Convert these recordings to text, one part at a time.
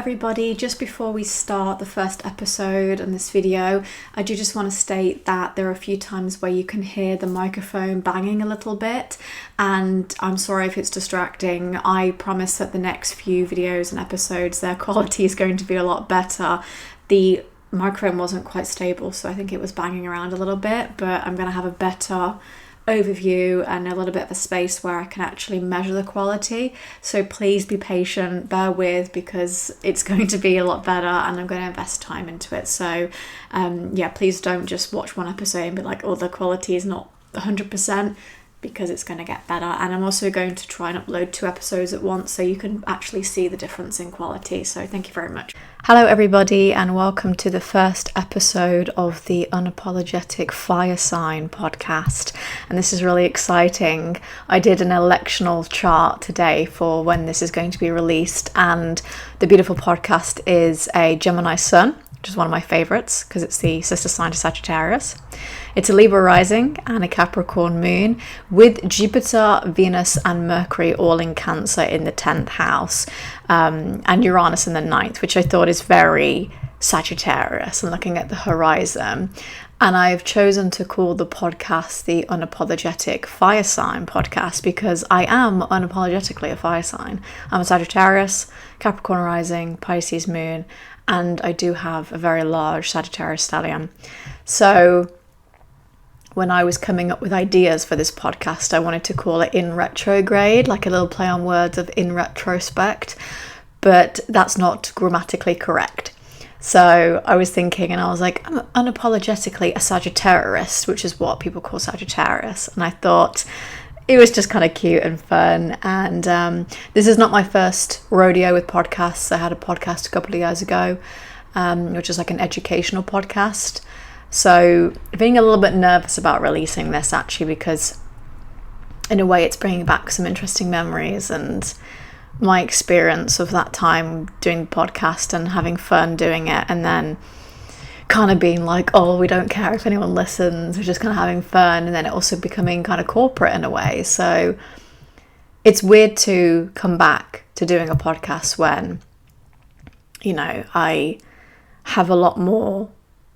everybody. Just before we start the first episode in this video, I do just want to state that there are a few times where you can hear the microphone banging a little bit, and I'm sorry if it's distracting. I promise that the next few videos and episodes, their quality is going to be a lot better. The microphone wasn't quite stable, so I think it was banging around a little bit, but I'm going to have a better overview and a little bit of a space where I can actually measure the quality. So please be patient, bear with, because it's going to be a lot better and I'm going to invest time into it. So please don't just watch one episode and be like, oh, the quality is not 100%, because it's going to get better. And I'm also going to try and upload 2 episodes at once so you can actually see the difference in quality. So thank you very much. Hello everybody, and welcome to the first episode of the Unapologetic Fire Sign podcast. And this is really exciting. I did an electional chart today for when this is going to be released, and the beautiful podcast is a Gemini sun, which is one of my favorites because it's the sister sign to Sagittarius. It's a Libra rising and a Capricorn moon, with Jupiter, Venus and Mercury all in Cancer in the 10th house, and Uranus in the 9th, which I thought is very Sagittarius and looking at the horizon. And I've chosen to call the podcast the Unapologetic Fire Sign podcast because I am unapologetically a fire sign. I'm a Sagittarius, Capricorn rising, Pisces moon, and I do have a very large Sagittarius stellium. So when I was coming up with ideas for this podcast, I wanted to call it In Retrograde, like a little play on words of in retrospect, but that's not grammatically correct. So I was thinking, and I was like, I'm unapologetically a Sagittarius, which is what people call Sagittarius. And I thought it was just kind of cute and fun. And this is not my first rodeo with podcasts. I had a podcast a couple of years ago, which is like an educational podcast. So being a little bit nervous about releasing this, actually, because in a way it's bringing back some interesting memories and my experience of that time doing the podcast and having fun doing it, and then kind of being like, oh, we don't care if anyone listens, we're just kind of having fun, and then it also becoming kind of corporate in a way. So it's weird to come back to doing a podcast when, you know, I have a lot more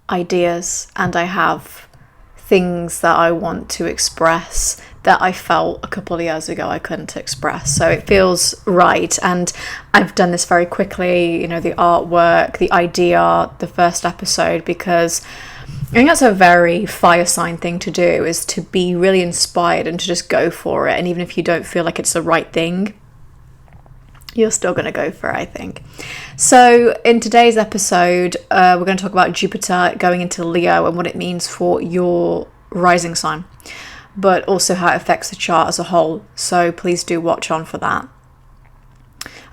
ideas and I have things that I want to express that I felt a couple of years ago I couldn't express. So it feels right, and I've done this very quickly, you know, the artwork, the idea, the first episode, because I think that's a very fire sign thing to do, is to be really inspired and to just go for it. And even if you don't feel like it's the right thing, you're still going to go for it, I think. So in today's episode, we're going to talk about Jupiter going into Leo and what it means for your rising sign, but also how it affects the chart as a whole. So please do watch on for that.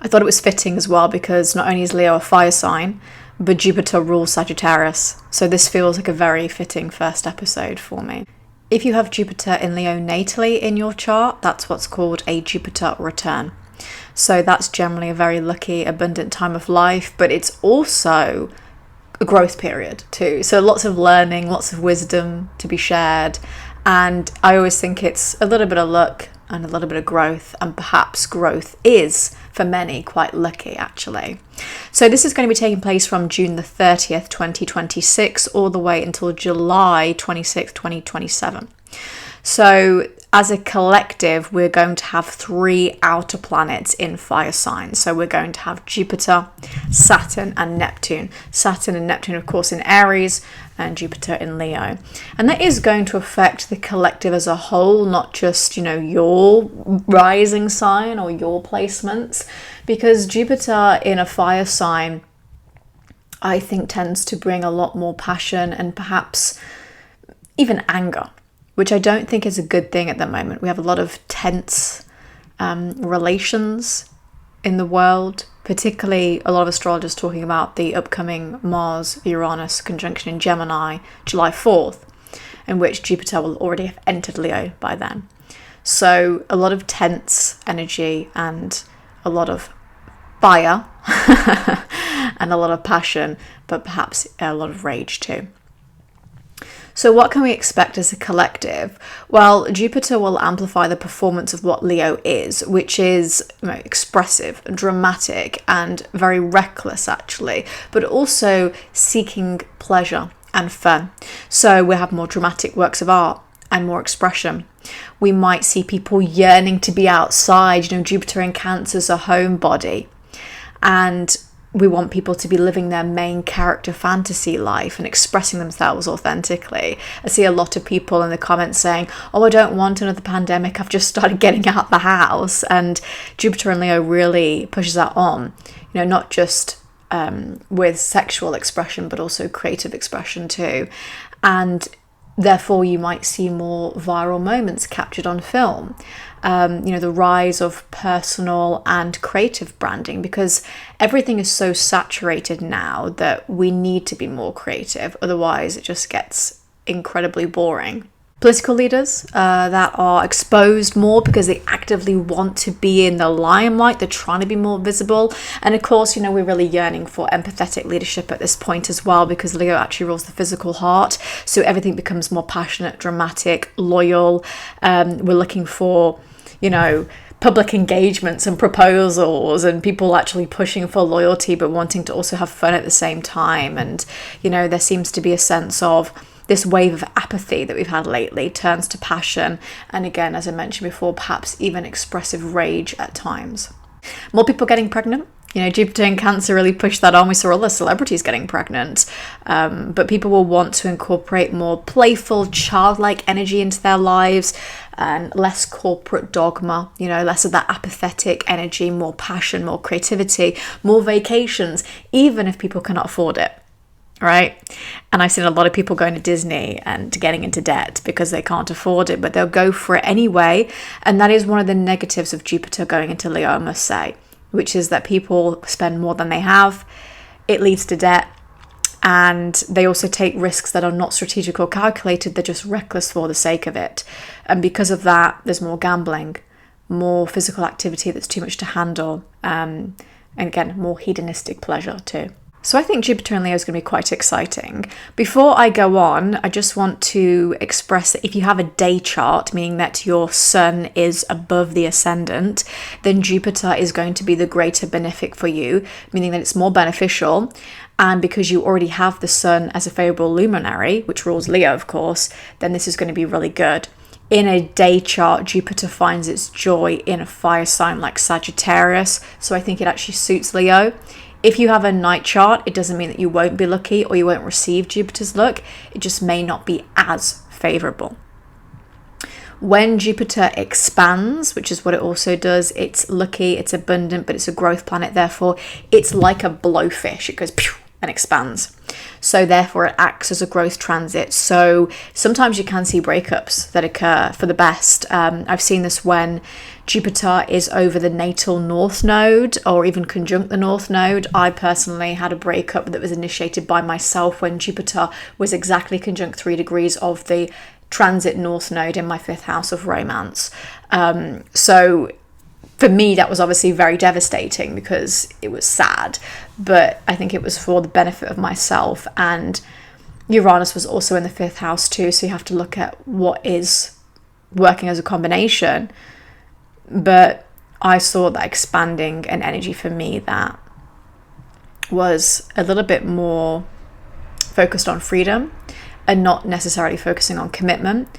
I thought it was fitting as well because not only is Leo a fire sign, but Jupiter rules Sagittarius. So this feels like a very fitting first episode for me. If you have Jupiter in Leo natally in your chart, that's what's called a Jupiter return. So that's generally a very lucky, abundant time of life, but it's also a growth period too. So lots of learning, lots of wisdom to be shared. And I always think it's a little bit of luck and a little bit of growth, and perhaps growth is, for many, quite lucky actually. So this is going to be taking place from June the 30th, 2026, all the way until July 26th, 2027. So as a collective, we're going to have 3 outer planets in fire signs. So we're going to have Jupiter, Saturn and Neptune. Saturn and Neptune, of course, in Aries, and Jupiter in Leo. And that is going to affect the collective as a whole, not just, you know, your rising sign or your placements, because Jupiter in a fire sign, I think, tends to bring a lot more passion and perhaps even anger, which I don't think is a good thing at the moment. We have a lot of tense relations in the world, particularly a lot of astrologers talking about the upcoming Mars-Uranus conjunction in Gemini, July 4th, in which Jupiter will already have entered Leo by then. So a lot of tense energy and a lot of fire and a lot of passion, but perhaps a lot of rage too. So what can we expect as a collective? Well, Jupiter will amplify the performance of what Leo is, which is, expressive, dramatic, and very reckless actually, but also seeking pleasure and fun. So we have more dramatic works of art and more expression. We might see people yearning to be outside. Jupiter in Cancer is a homebody, and we want people to be living their main character fantasy life and expressing themselves authentically. I see a lot of people in the comments saying, oh, I don't want another pandemic, I've just started getting out of the house. And Jupiter in Leo really pushes that on, not just with sexual expression, but also creative expression too. And therefore, you might see more viral moments captured on film. The rise of personal and creative branding, because everything is so saturated now that we need to be more creative. Otherwise, it just gets incredibly boring. Political leaders that are exposed more because they actively want to be in the limelight. They're trying to be more visible. And of course, we're really yearning for empathetic leadership at this point as well, because Leo actually rules the physical heart. So everything becomes more passionate, dramatic, loyal. We're looking for, public engagements and proposals, and people actually pushing for loyalty but wanting to also have fun at the same time. And, there seems to be a sense of this wave of apathy that we've had lately turns to passion. And again, as I mentioned before, perhaps even expressive rage at times. More people getting pregnant. Jupiter in Cancer really pushed that on. We saw all the celebrities getting pregnant. But people will want to incorporate more playful, childlike energy into their lives, and less corporate dogma, less of that apathetic energy, more passion, more creativity, more vacations, even if people cannot afford it. Right? And I've seen a lot of people going to Disney and getting into debt because they can't afford it, but they'll go for it anyway. And that is one of the negatives of Jupiter going into Leo, I must say, which is that people spend more than they have. It leads to debt. And they also take risks that are not strategic or calculated. They're just reckless for the sake of it. And because of that, there's more gambling, more physical activity that's too much to handle. And again, more hedonistic pleasure too. So I think Jupiter in Leo is going to be quite exciting. Before I go on, I just want to express that if you have a day chart, meaning that your sun is above the ascendant, then Jupiter is going to be the greater benefic for you, meaning that it's more beneficial. And because you already have the sun as a favorable luminary, which rules Leo, of course, then this is going to be really good. In a day chart, Jupiter finds its joy in a fire sign like Sagittarius. So I think it actually suits Leo. If you have a night chart, it doesn't mean that you won't be lucky or you won't receive Jupiter's luck. It just may not be as favorable. When Jupiter expands, which is what it also does, it's lucky, it's abundant, but it's a growth planet. Therefore, it's like a blowfish. It goes pew and expands. So therefore, it acts as a growth transit. So sometimes you can see breakups that occur for the best. I've seen this when Jupiter is over the natal north node or even conjunct the north node. I personally had a breakup that was initiated by myself when Jupiter was exactly conjunct 3 degrees of the transit north node in my 5th house of romance. So for me, that was obviously very devastating because it was sad, but I think it was for the benefit of myself. And Uranus was also in the 5th house too, so you have to look at what is working as a combination. But I saw that expanding an energy for me that was a little bit more focused on freedom and not necessarily focusing on commitment.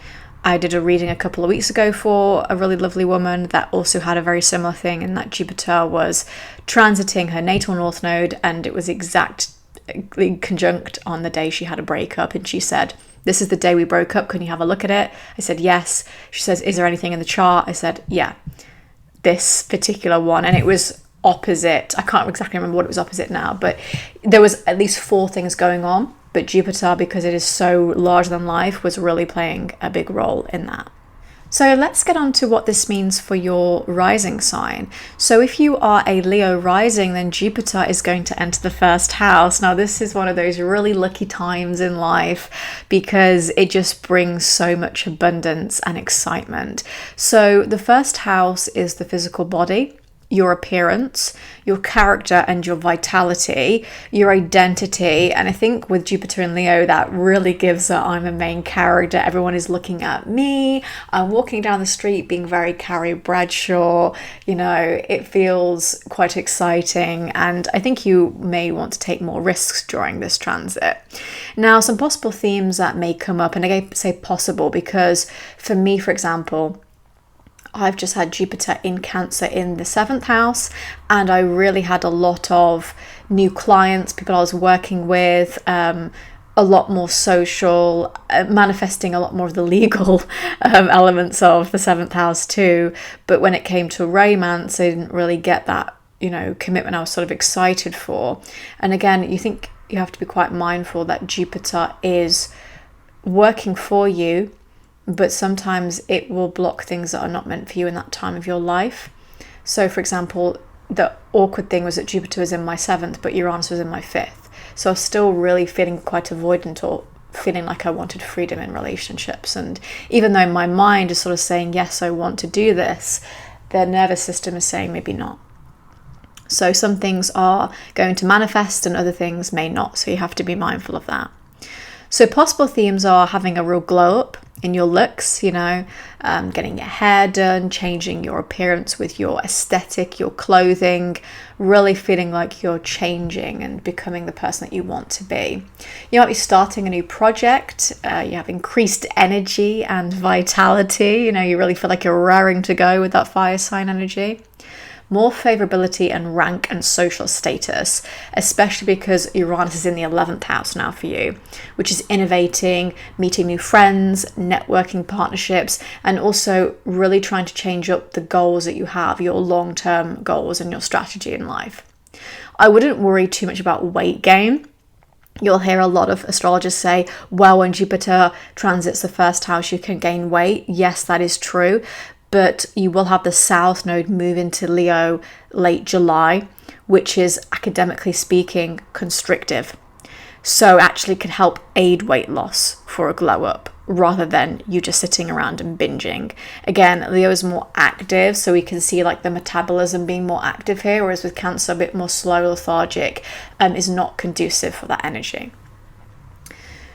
I did a reading a couple of weeks ago for a really lovely woman that also had a very similar thing, and that Jupiter was transiting her natal north node, and it was exactly conjunct on the day she had a breakup. And she said, "This is the day we broke up. Can you have a look at it?" I said, "Yes." She says, "Is there anything in the chart?" I said, "Yeah, this particular one." And it was opposite. I can't exactly remember what it was opposite now, but there was at least 4 things going on. But Jupiter, because it is so larger than life, was really playing a big role in that. So let's get on to what this means for your rising sign. So if you are a Leo rising, then Jupiter is going to enter the 1st house. Now, this is one of those really lucky times in life because it just brings so much abundance and excitement. So the 1st house is the physical body. your appearance, your character and your vitality, your identity. And I think with Jupiter in Leo, that really gives that I'm a main character. Everyone is looking at me. I'm walking down the street being very Carrie Bradshaw. You know, it feels quite exciting. And I think you may want to take more risks during this transit. Now, some possible themes that may come up, and I say possible because for me, for example, I've just had Jupiter in Cancer in the 7th house, and I really had a lot of new clients, people I was working with, a lot more social, manifesting a lot more of the legal elements of the 7th house too. But when it came to romance, I didn't really get that, you know, commitment I was sort of excited for. And again, you think you have to be quite mindful that Jupiter is working for you, but sometimes it will block things that are not meant for you in that time of your life. So for example, the awkward thing was that Jupiter was in my 7th, but Uranus was in my 5th. So I was still really feeling quite avoidant or feeling like I wanted freedom in relationships. And even though my mind is sort of saying, yes, I want to do this, their nervous system is saying maybe not. So some things are going to manifest and other things may not. So you have to be mindful of that. So possible themes are having a real glow up in your looks, you know, getting your hair done, changing your appearance with your aesthetic, your clothing, really feeling like you're changing and becoming the person that you want to be. You might be starting a new project, you have increased energy and vitality, you know, you really feel like you're raring to go with that fire sign energy. More favorability and rank and social status, especially because Uranus is in the 11th house now for you, which is innovating, meeting new friends, networking partnerships, and also really trying to change up the goals that you have, your long-term goals and your strategy in life. I wouldn't worry too much about weight gain. You'll hear a lot of astrologers say, well, when Jupiter transits the 1st house, you can gain weight. Yes, that is true. But you will have the South Node move into Leo late July, which is, academically speaking, constrictive. So actually can help aid weight loss for a glow up rather than you just sitting around and binging. Again, Leo is more active, so we can see like the metabolism being more active here, whereas with Cancer, a bit more slow, lethargic, is not conducive for that energy.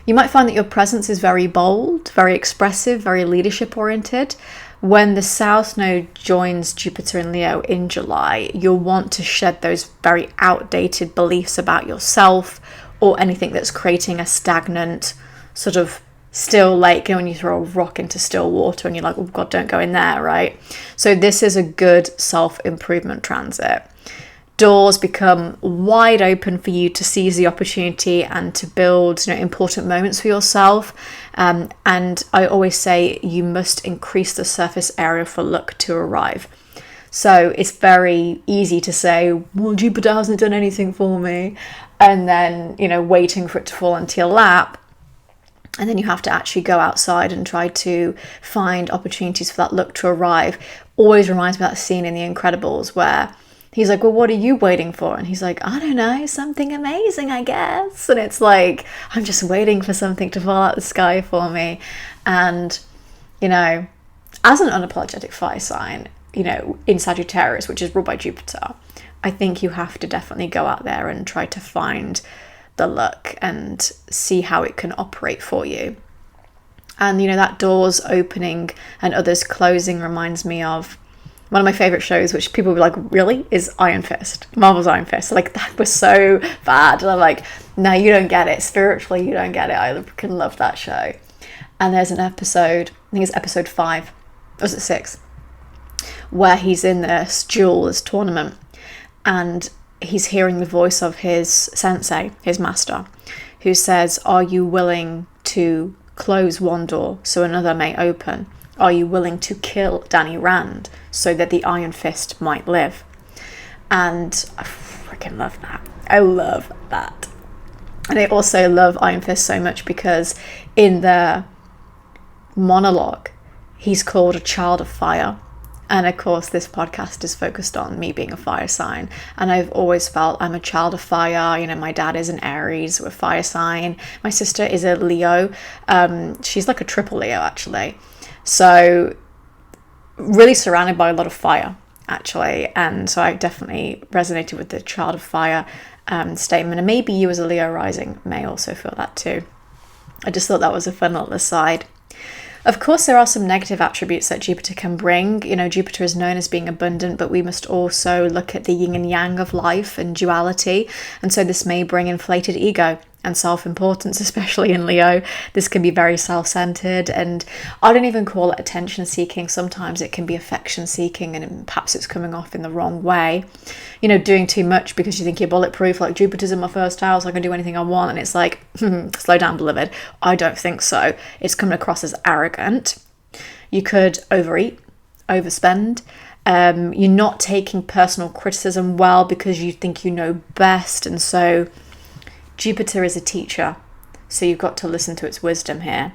You might find that your presence is very bold, very expressive, very leadership oriented. When the South Node joins Jupiter in Leo in July, you'll want to shed those very outdated beliefs about yourself or anything that's creating a stagnant sort of still lake. You know, when you throw a rock into still water and you're like, oh God, don't go in there, right? So this is a good self-improvement transit. Doors become wide open for you to seize the opportunity and to build, you know, important moments for yourself. And I always say you must increase the surface area for luck to arrive. So it's very easy to say, well, Jupiter hasn't done anything for me. And then, you know, waiting for it to fall into your lap. And then you have to actually go outside and try to find opportunities for that luck to arrive. Always reminds me of that scene in The Incredibles where he's like, well, what are you waiting for? And he's like, I don't know, something amazing, I guess. And it's like, I'm just waiting for something to fall out the sky for me. And, you know, as an unapologetic fire sign, you know, in Sagittarius, which is ruled by Jupiter, I think you have to definitely go out there and try to find the luck and see how it can operate for you. And, you know, that doors opening and others closing reminds me of one of my favorite shows, which people were like, really, is Iron Fist, Marvel's Iron Fist. Like, that was so bad. And I'm like, no, you don't get it. Spiritually, you don't get it. I can love that show. And there's an episode, I think it's episode 5, or was it 6, where he's in this duels tournament and he's hearing the voice of his sensei, his master, who says, are you willing to close one door so another may open? Are you willing to kill Danny Rand so that the Iron Fist might live? And I freaking love that. I love that. And I also love Iron Fist so much because in the monologue, he's called a child of fire. And of course, this podcast is focused on me being a fire sign. And I've always felt I'm a child of fire. You know, my dad is an Aries, we're a fire sign. My sister is a Leo. She's like a triple Leo, actually. So really surrounded by a lot of fire. actually. And so I definitely resonated with the child of fire statement. And maybe you as a Leo rising may also feel that too. I just thought that was a fun little aside. Of course, there are some negative attributes that Jupiter can bring. You know, Jupiter is known as being abundant, but we must also look at the yin and yang of life and duality. And so this may bring inflated ego and self-importance, especially in Leo. This can be very self-centered, and I don't even call it attention seeking. Sometimes it can be affection seeking, and perhaps it's coming off in the wrong way. You know, doing too much because you think you're bulletproof, like Jupiter's in my first house, I can do anything I want, and it's like, slow down, beloved. I don't think so. It's coming across as arrogant. You could overeat, overspend. You're not taking personal criticism well because you think you know best, and so Jupiter is a teacher, so you've got to listen to its wisdom here.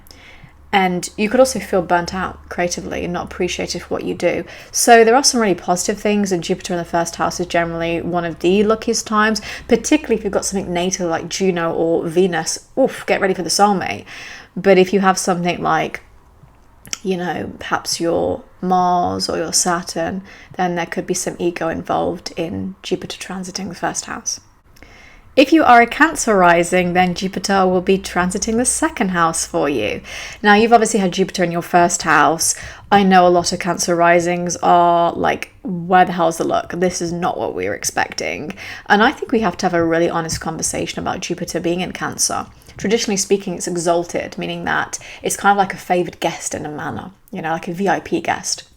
And you could also feel burnt out creatively and not appreciated for what you do. So there are some really positive things, and Jupiter in the first house is generally one of the luckiest times, particularly if you've got something natal like Juno or Venus. Oof, get ready for the soulmate. But if you have something like, you know, perhaps your Mars or your Saturn, then there could be some ego involved in Jupiter transiting the first house. If you are a Cancer rising, then Jupiter will be transiting the second house for you. Now, you've obviously had Jupiter in your first house. I know a lot of Cancer risings are like, where the hell's the luck? This is not what we were expecting. And I think we have to have a really honest conversation about Jupiter being in Cancer. Traditionally speaking, it's exalted, meaning that it's kind of like a favoured guest in a manner, you know, like a VIP guest.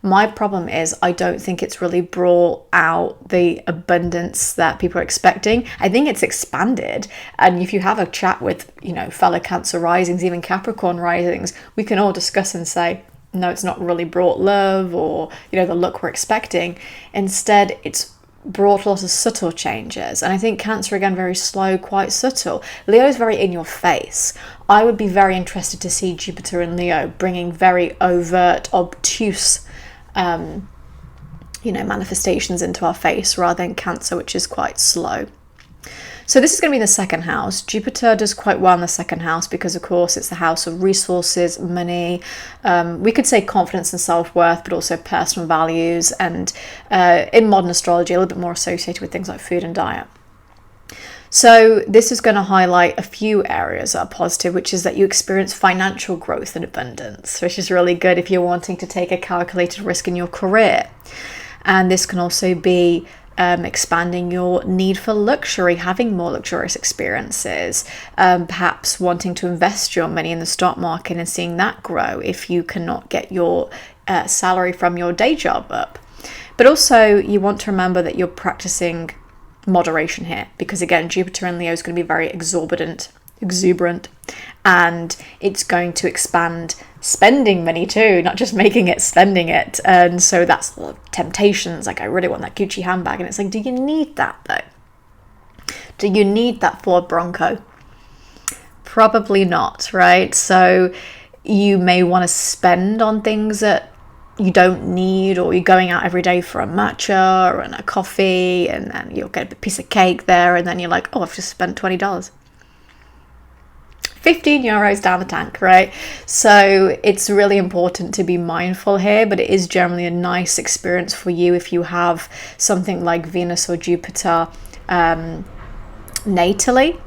My problem is I don't think it's really brought out the abundance that people are expecting. I think it's expanded. And if you have a chat with, you know, fellow Cancer risings, even Capricorn risings, we can all discuss and say, no, it's not really brought love or, you know, the look we're expecting. Instead, it's brought a lot of subtle changes. And I think Cancer, again, very slow, quite subtle. Leo is very in your face. I would be very interested to see Jupiter in Leo bringing very overt, obtuse manifestations into our face, rather than Cancer, which is quite slow. So this is going to be the second house. Jupiter does quite well in the second house because, of course, it's the house of resources, money. We could say confidence and self-worth, but also personal values. And in modern astrology, a little bit more associated with things like food and diet. So this is going to highlight a few areas that are positive, which is that you experience financial growth and abundance, which is really good if you're wanting to take a calculated risk in your career. And this can also be expanding your need for luxury, having more luxurious experiences, perhaps wanting to invest your money in the stock market and seeing that grow if you cannot get your salary from your day job up. But also you want to remember that you're practicing moderation here, because again, Jupiter in Leo is going to be very exuberant, and it's going to expand spending money too, not just making it, spending it. And so that's the temptations, like I really want that Gucci handbag, and it's like, do you need that though? Do you need that Ford Bronco? Probably not, right? So you may want to spend on things that you don't need, or you're going out every day for a matcha and a coffee, and then you'll get a piece of cake there, and then you're like, oh, I've just spent $20. 15 euros down the tank, right? So it's really important to be mindful here, but it is generally a nice experience for you if you have something like Venus or Jupiter natally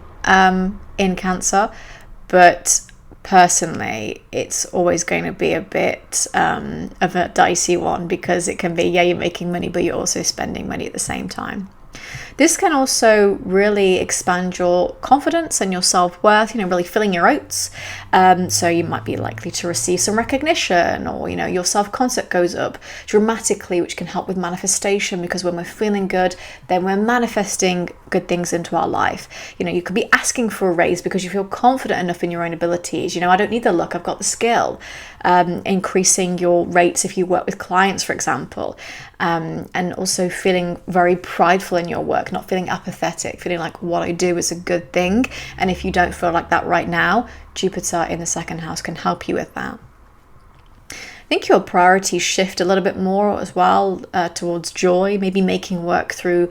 in Cancer. But personally, it's always going to be a bit of a dicey one, because it can be, yeah, you're making money, but you're also spending money at the same time. This can also really expand your confidence and your self-worth, really filling your oats. So you might be likely to receive some recognition, or, your self-concept goes up dramatically, which can help with manifestation, because when we're feeling good, then we're manifesting good things into our life. You could be asking for a raise because you feel confident enough in your own abilities. I don't need the luck, I've got the skill. Increasing your rates if you work with clients, for example. And also feeling very prideful in your work, not feeling apathetic, feeling like what I do is a good thing. And if you don't feel like that right now, Jupiter in the second house can help you with that. I think your priorities shift a little bit more as well towards joy, maybe making work through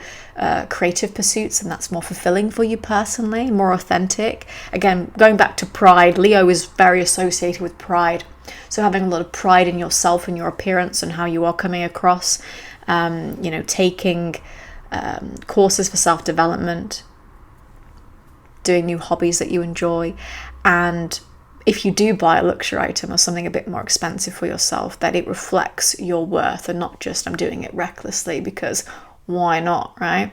creative pursuits, and that's more fulfilling for you personally, more authentic. Again, going back to pride, Leo is very associated with pride. So having a lot of pride in yourself and your appearance and how you are coming across, taking courses for self-development, doing new hobbies that you enjoy. And if you do buy a luxury item or something a bit more expensive for yourself, that it reflects your worth and not just I'm doing it recklessly because why not, right?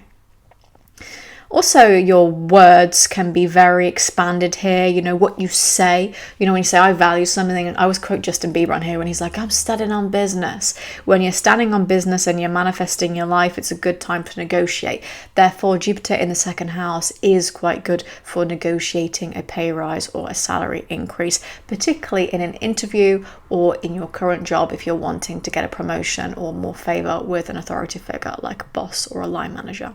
Also, your words can be very expanded here. What you say, when you say I value something, and I always quote Justin Bieber on here when he's like, I'm standing on business. When you're standing on business and you're manifesting your life, it's a good time to negotiate. Therefore, Jupiter in the second house is quite good for negotiating a pay rise or a salary increase, particularly in an interview or in your current job if you're wanting to get a promotion or more favor with an authority figure like a boss or a line manager.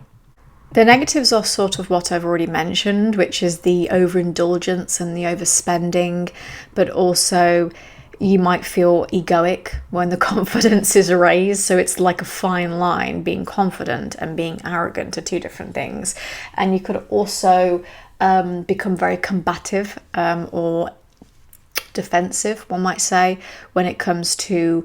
The negatives are sort of what I've already mentioned, which is the overindulgence and the overspending, but also you might feel egoic when the confidence is raised. So it's like a fine line. Being confident and being arrogant are two different things. And you could also become very combative or defensive, one might say, when it comes to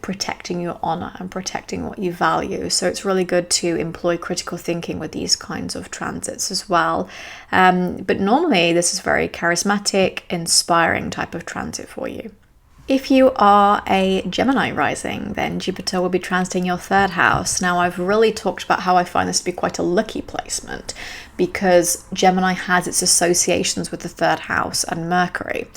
protecting your honor and protecting what you value. So it's really good to employ critical thinking with these kinds of transits as well. But normally this is very charismatic, inspiring type of transit for you. If you are a Gemini rising, then Jupiter will be transiting your third house. Now, I've really talked about how I find this to be quite a lucky placement because Gemini has its associations with the third house and Mercury.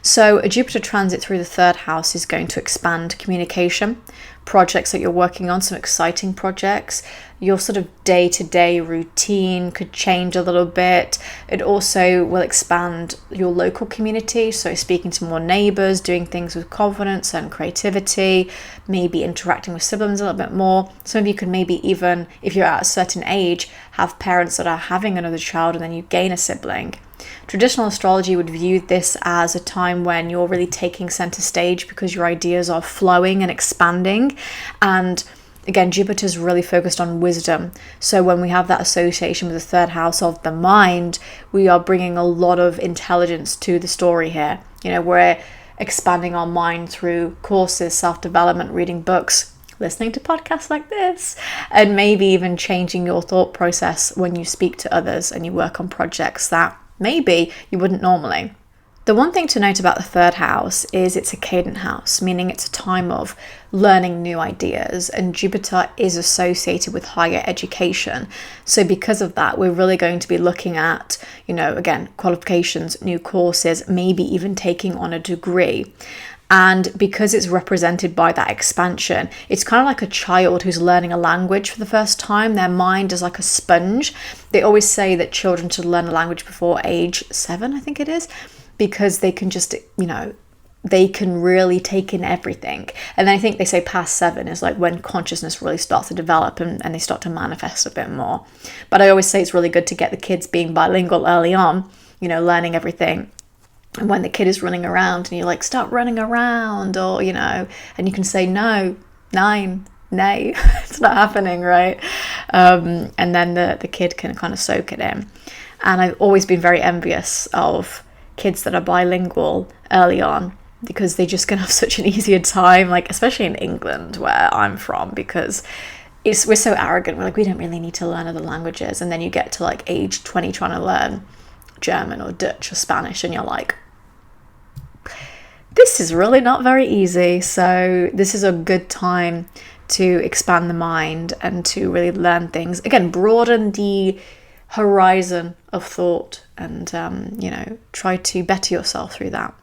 So a Jupiter transit through the third house is going to expand communication, projects that you're working on, some exciting projects. Your sort of day-to-day routine could change a little bit. It also will expand your local community, so speaking to more neighbors, doing things with confidence and creativity, maybe interacting with siblings a little bit more. Some of you could maybe even, if you're at a certain age, have parents that are having another child and then you gain a sibling. Traditional astrology would view this as a time when you're really taking center stage because your ideas are flowing and expanding. And again, Jupiter's really focused on wisdom. So when we have that association with the third house of the mind, we are bringing a lot of intelligence to the story here. We're expanding our mind through courses, self-development, reading books, listening to podcasts like this, and maybe even changing your thought process when you speak to others and you work on projects that maybe you wouldn't normally. The one thing to note about the third house is it's a cadent house, meaning it's a time of learning new ideas, and Jupiter is associated with higher education. So because of that, we're really going to be looking at, again, qualifications, new courses, maybe even taking on a degree. And because it's represented by that expansion, it's kind of like a child who's learning a language for the first time. Their mind is like a sponge. They always say that children should learn a language before age 7, I think it is, because they can just, they can really take in everything. And then I think they say past 7 is like when consciousness really starts to develop and they start to manifest a bit more. But I always say it's really good to get the kids being bilingual early on, learning everything. And when the kid is running around and you're like, stop running around, or, and you can say, no, 9, nay, it's not happening, right? And then the kid can kind of soak it in. And I've always been very envious of kids that are bilingual early on because they just can have such an easier time, like especially in England where I'm from, because we're so arrogant. We're like, we don't really need to learn other languages. And then you get to like age 20 trying to learn German or Dutch or Spanish and you're like, this is really not very easy. So this is a good time to expand the mind and to really learn things. Again, broaden the horizon of thought and, try to better yourself through that.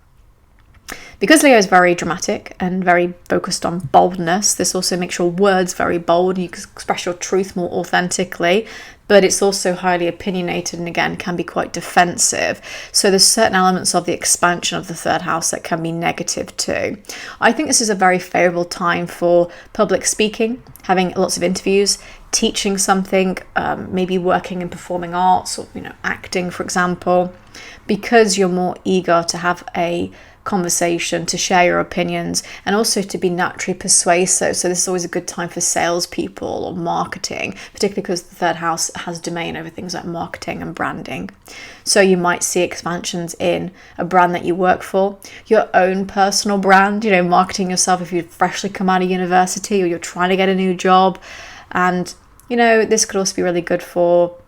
Because Leo is very dramatic and very focused on boldness, this also makes your words very bold. You can express your truth more authentically, but it's also highly opinionated and again can be quite defensive. So there's certain elements of the expansion of the third house that can be negative too. I think this is a very favorable time for public speaking, having lots of interviews, teaching something, maybe working in performing arts or acting, for example, because you're more eager to have a conversation, to share your opinions, and also to be naturally persuasive. So this is always a good time for salespeople or marketing, particularly because the third house has domain over things like marketing and branding. So you might see expansions in a brand that you work for, your own personal brand, you know, marketing yourself if you've freshly come out of university or you're trying to get a new job. And, you know, this could also be really good for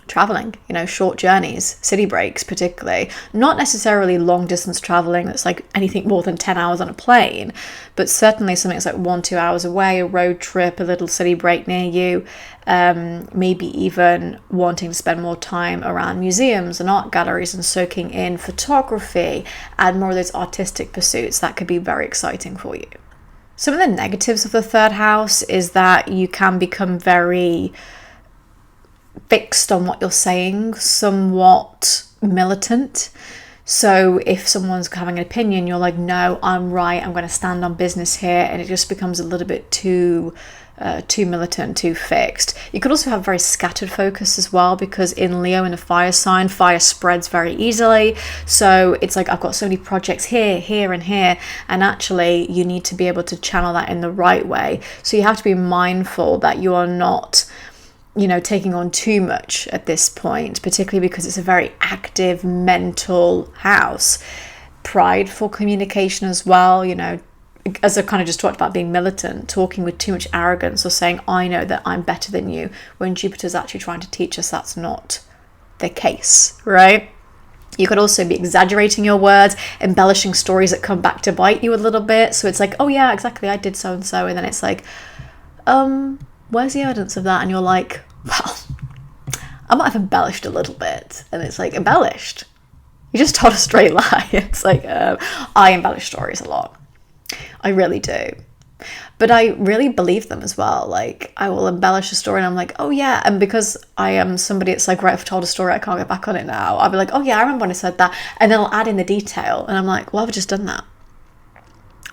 traveling, you know, short journeys, city breaks particularly, not necessarily long distance traveling that's like anything more than 10 hours on a plane, but certainly something that's like 1-2 hours away, a road trip, a little city break near you, maybe even wanting to spend more time around museums and art galleries and soaking in photography and more of those artistic pursuits. That could be very exciting for you. Some of the negatives of the third house is that you can become very fixed on what you're saying, somewhat militant. So if someone's having an opinion, you're like, no, I'm right, I'm going to stand on business here, and it just becomes a little bit too militant, too fixed. You could also have very scattered focus as well, because in Leo, in a fire sign, fire spreads very easily. So it's like, I've got so many projects here, here, and here, and actually you need to be able to channel that in the right way. So you have to be mindful that you are not, you know, taking on too much at this point, particularly because it's a very active mental house. Prideful communication as well, you know, as I kind of just talked about being militant, talking with too much arrogance or saying, I know that I'm better than you, when Jupiter's actually trying to teach us that's not the case, right? You could also be exaggerating your words, embellishing stories that come back to bite you a little bit. So it's like, oh yeah, exactly, I did so and so. And then it's like, where's the evidence of that? And you're like, well, I might have embellished a little bit. And it's like, embellished? You just told a straight lie. It's like, I embellish stories a lot. I really do. But I really believe them as well. Like, I will embellish a story and I'm like, oh yeah. And because I am somebody that's like, right, I've told a story, I can't get back on it now. I'll be like, oh yeah, I remember when I said that. And then I'll add in the detail. And I'm like, well, I've just done that.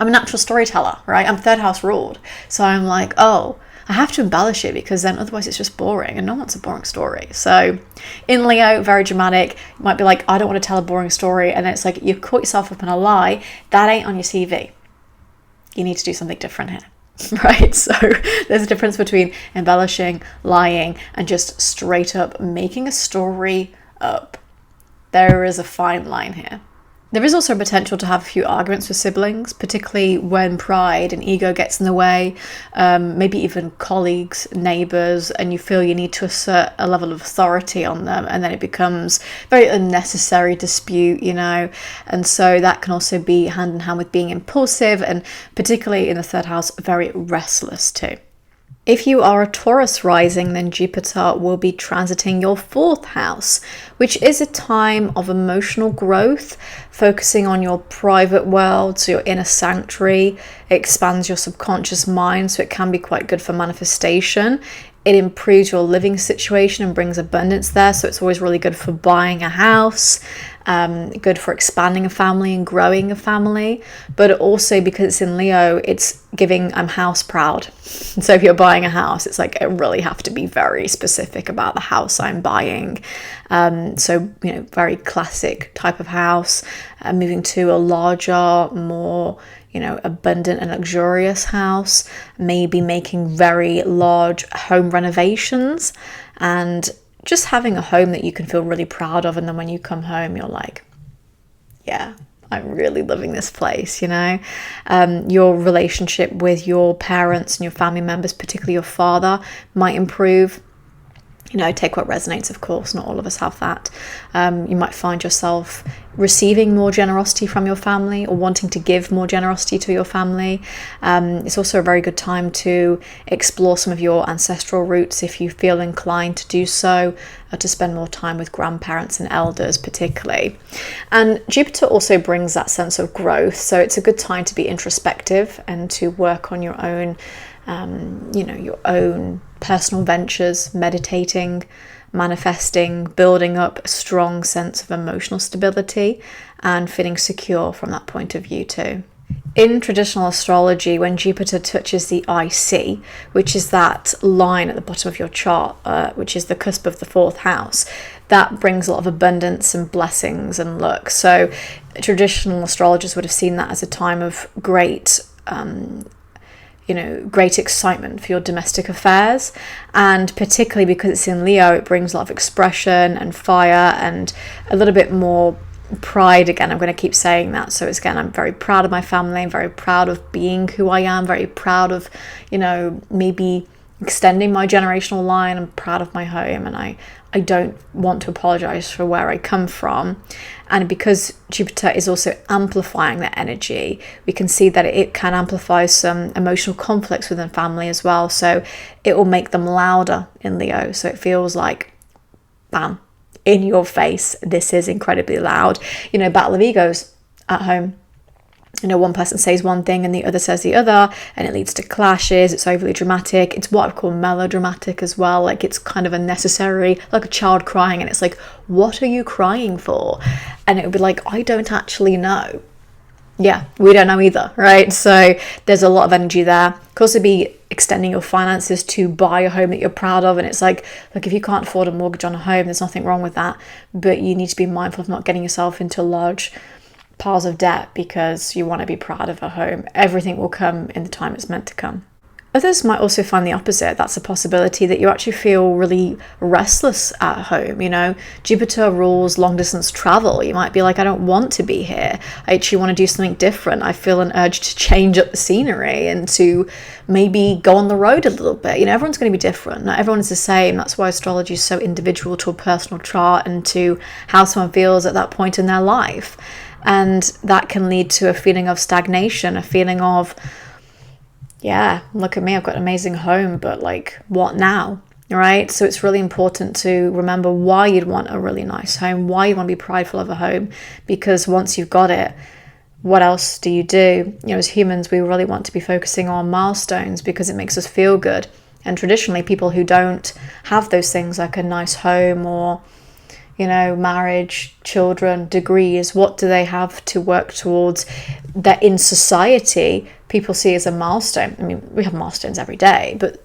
I'm a natural storyteller, right? I'm third house ruled. So I'm like, oh, I have to embellish it, because then otherwise it's just boring, and no one wants a boring story. So in Leo, very dramatic. You might be like, I don't want to tell a boring story. And then it's like, you've caught yourself up in a lie. That ain't on your CV. You need to do something different here, right? So there's a difference between embellishing, lying, and just straight up making a story up. There is a fine line here. There is also potential to have a few arguments with siblings, particularly when pride and ego gets in the way, maybe even colleagues, neighbours, and you feel you need to assert a level of authority on them, and then it becomes very unnecessary dispute, you know. And so that can also be hand in hand with being impulsive, and particularly in the third house, very restless too. If you are a Taurus rising, then Jupiter will be transiting your fourth house, which is a time of emotional growth, focusing on your private world, so your inner sanctuary. It expands your subconscious mind, so it can be quite good for manifestation. It improves your living situation and brings abundance there, so it's always really good for buying a house, good for expanding a family and growing a family. But also, because it's in Leo, it's giving I'm house proud. So if you're buying a house, it's like I really have to be very specific about the house I'm buying. So, you know, very classic type of house, moving to a larger, more, you know, abundant and luxurious house, maybe making very large home renovations, and just having a home that you can feel really proud of. And then when you come home, you're like, yeah, I'm really living this place, you know. Your relationship with your parents and your family members, particularly your father, might improve. You know, take what resonates, of course, not all of us have that. You might find yourself receiving more generosity from your family, or wanting to give more generosity to your family. It's also a very good time to explore some of your ancestral roots if you feel inclined to do so, or to spend more time with grandparents and elders particularly. And Jupiter also brings that sense of growth, so it's a good time to be introspective and to work on your own, you know, your own personal ventures, meditating, manifesting, building up a strong sense of emotional stability and feeling secure from that point of view too. In traditional astrology, when Jupiter touches the IC, which is that line at the bottom of your chart, which is the cusp of the fourth house, that brings a lot of abundance and blessings and luck. So traditional astrologers would have seen that as a time of great great excitement for your domestic affairs, and particularly because it's in Leo, it brings a lot of expression and fire and a little bit more pride. Again, I'm going to keep saying that. So again, I'm very proud of my family. I'm very proud of being who I am, very proud of, maybe extending my generational line. I'm proud of my home, and I don't want to apologize for where I come from. And because Jupiter is also amplifying that energy, we can see that it can amplify some emotional conflicts within family as well. So it will make them louder in Leo. So it feels like, bam, in your face, this is incredibly loud. Battle of egos at home. One person says one thing and the other says the other, and it leads to clashes. It's overly dramatic. It's what I call melodramatic as well. Like, it's kind of unnecessary, like a child crying, and it's like, what are you crying for? And it would be like, I don't actually know. Yeah, we don't know either, right? So there's a lot of energy there. Could also be extending your finances to buy a home that you're proud of. And it's like, look, if you can't afford a mortgage on a home, there's nothing wrong with that. But you need to be mindful of not getting yourself into large piles of debt because you want to be proud of a home. Everything will come in the time it's meant to come. Others might also find the opposite. That's a possibility, that you actually feel really restless at home. Jupiter rules long distance travel. You might be like, I don't want to be here. I actually want to do something different. I feel an urge to change up the scenery and to maybe go on the road a little bit. Everyone's going to be different. Not everyone is the same. That's why astrology is so individual to a personal chart and to how someone feels at that point in their life. And that can lead to a feeling of stagnation, a feeling of, yeah, look at me, I've got an amazing home, but like, what now? Right? So it's really important to remember why you'd want a really nice home, why you want to be prideful of a home, because once you've got it, what else do you do? As humans, we really want to be focusing on milestones because it makes us feel good. And traditionally, people who don't have those things, like a nice home or marriage, children, degrees, what do they have to work towards that in society people see as a milestone? I mean, we have milestones every day, but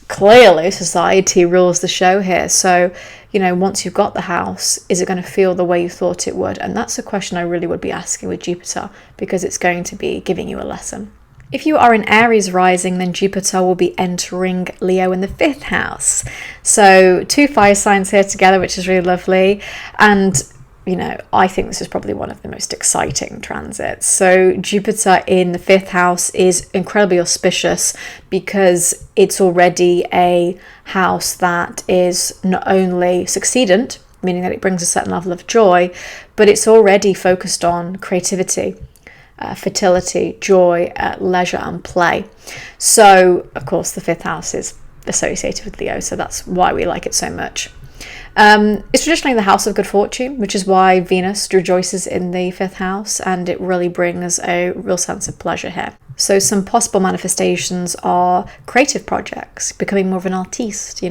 clearly society rules the show here. So once you've got the house, is it going to feel the way you thought it would? And that's a question I really would be asking with Jupiter, because it's going to be giving you a lesson. If you are in Aries rising, then Jupiter will be entering Leo in the 5th house. So 2 fire signs here together, which is really lovely. And, I think this is probably one of the most exciting transits. So Jupiter in the 5th house is incredibly auspicious because it's already a house that is not only succedent, meaning that it brings a certain level of joy, but it's already focused on creativity, fertility, joy, leisure and play. So of course the 5th house is associated with Leo, so that's why we like it so much. It's traditionally the house of good fortune, which is why Venus rejoices in the 5th house, and it really brings a real sense of pleasure here. So some possible manifestations are creative projects, becoming more of an artiste,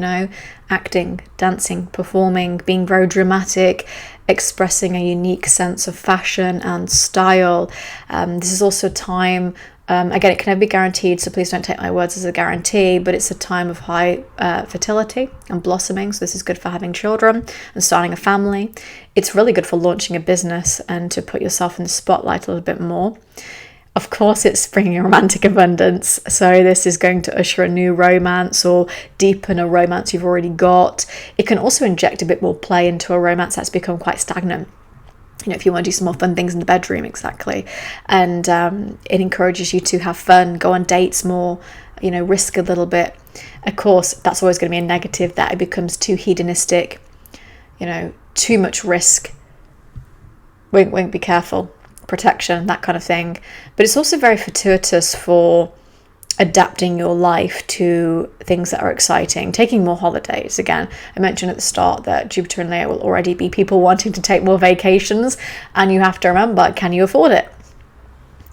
acting, dancing, performing, being very dramatic, expressing a unique sense of fashion and style. This is also a time, again, it can never be guaranteed, so please don't take my words as a guarantee, but it's a time of high fertility and blossoming. So this is good for having children and starting a family. It's really good for launching a business and to put yourself in the spotlight a little bit more. Of course, it's bringing romantic abundance. So this is going to usher a new romance or deepen a romance you've already got. It can also inject a bit more play into a romance that's become quite stagnant. If you want to do some more fun things in the bedroom, exactly. And it encourages you to have fun, go on dates more, risk a little bit. Of course, that's always going to be a negative, that it becomes too hedonistic, too much risk. Wink, wink, be careful. Protection, that kind of thing. But it's also very fortuitous for adapting your life to things that are exciting, taking more holidays. Again, I mentioned at the start that Jupiter and Leo will already be people wanting to take more vacations, and you have to remember, can you afford it?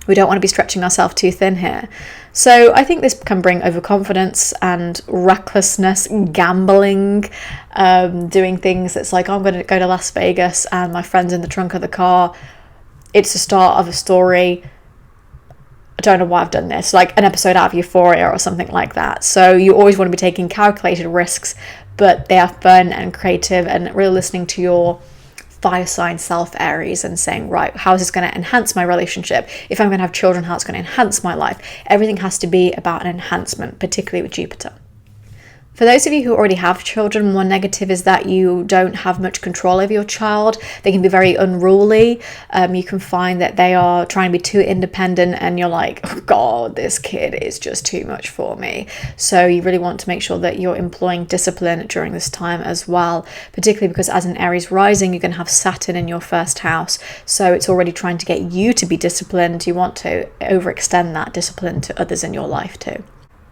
We don't want to be stretching ourselves too thin here. So I think this can bring overconfidence and recklessness, gambling, doing things that's like, I'm going to go to Las Vegas and my friend's in the trunk of the car. It's the start of a story. I don't know why I've done this, like an episode out of Euphoria or something like that. So you always want to be taking calculated risks, but they are fun and creative and really listening to your fire sign self, Aries, and saying, right, how is this going to enhance my relationship? If I'm going to have children, how it's going to enhance my life? Everything has to be about an enhancement, particularly with Jupiter. For those of you who already have children, one negative is that you don't have much control over your child. They can be very unruly. You can find that they are trying to be too independent and you're like, oh God, this kid is just too much for me. So you really want to make sure that you're employing discipline during this time as well, particularly because as an Aries rising, you're going to have Saturn in your first house. So it's already trying to get you to be disciplined. You want to overextend that discipline to others in your life too.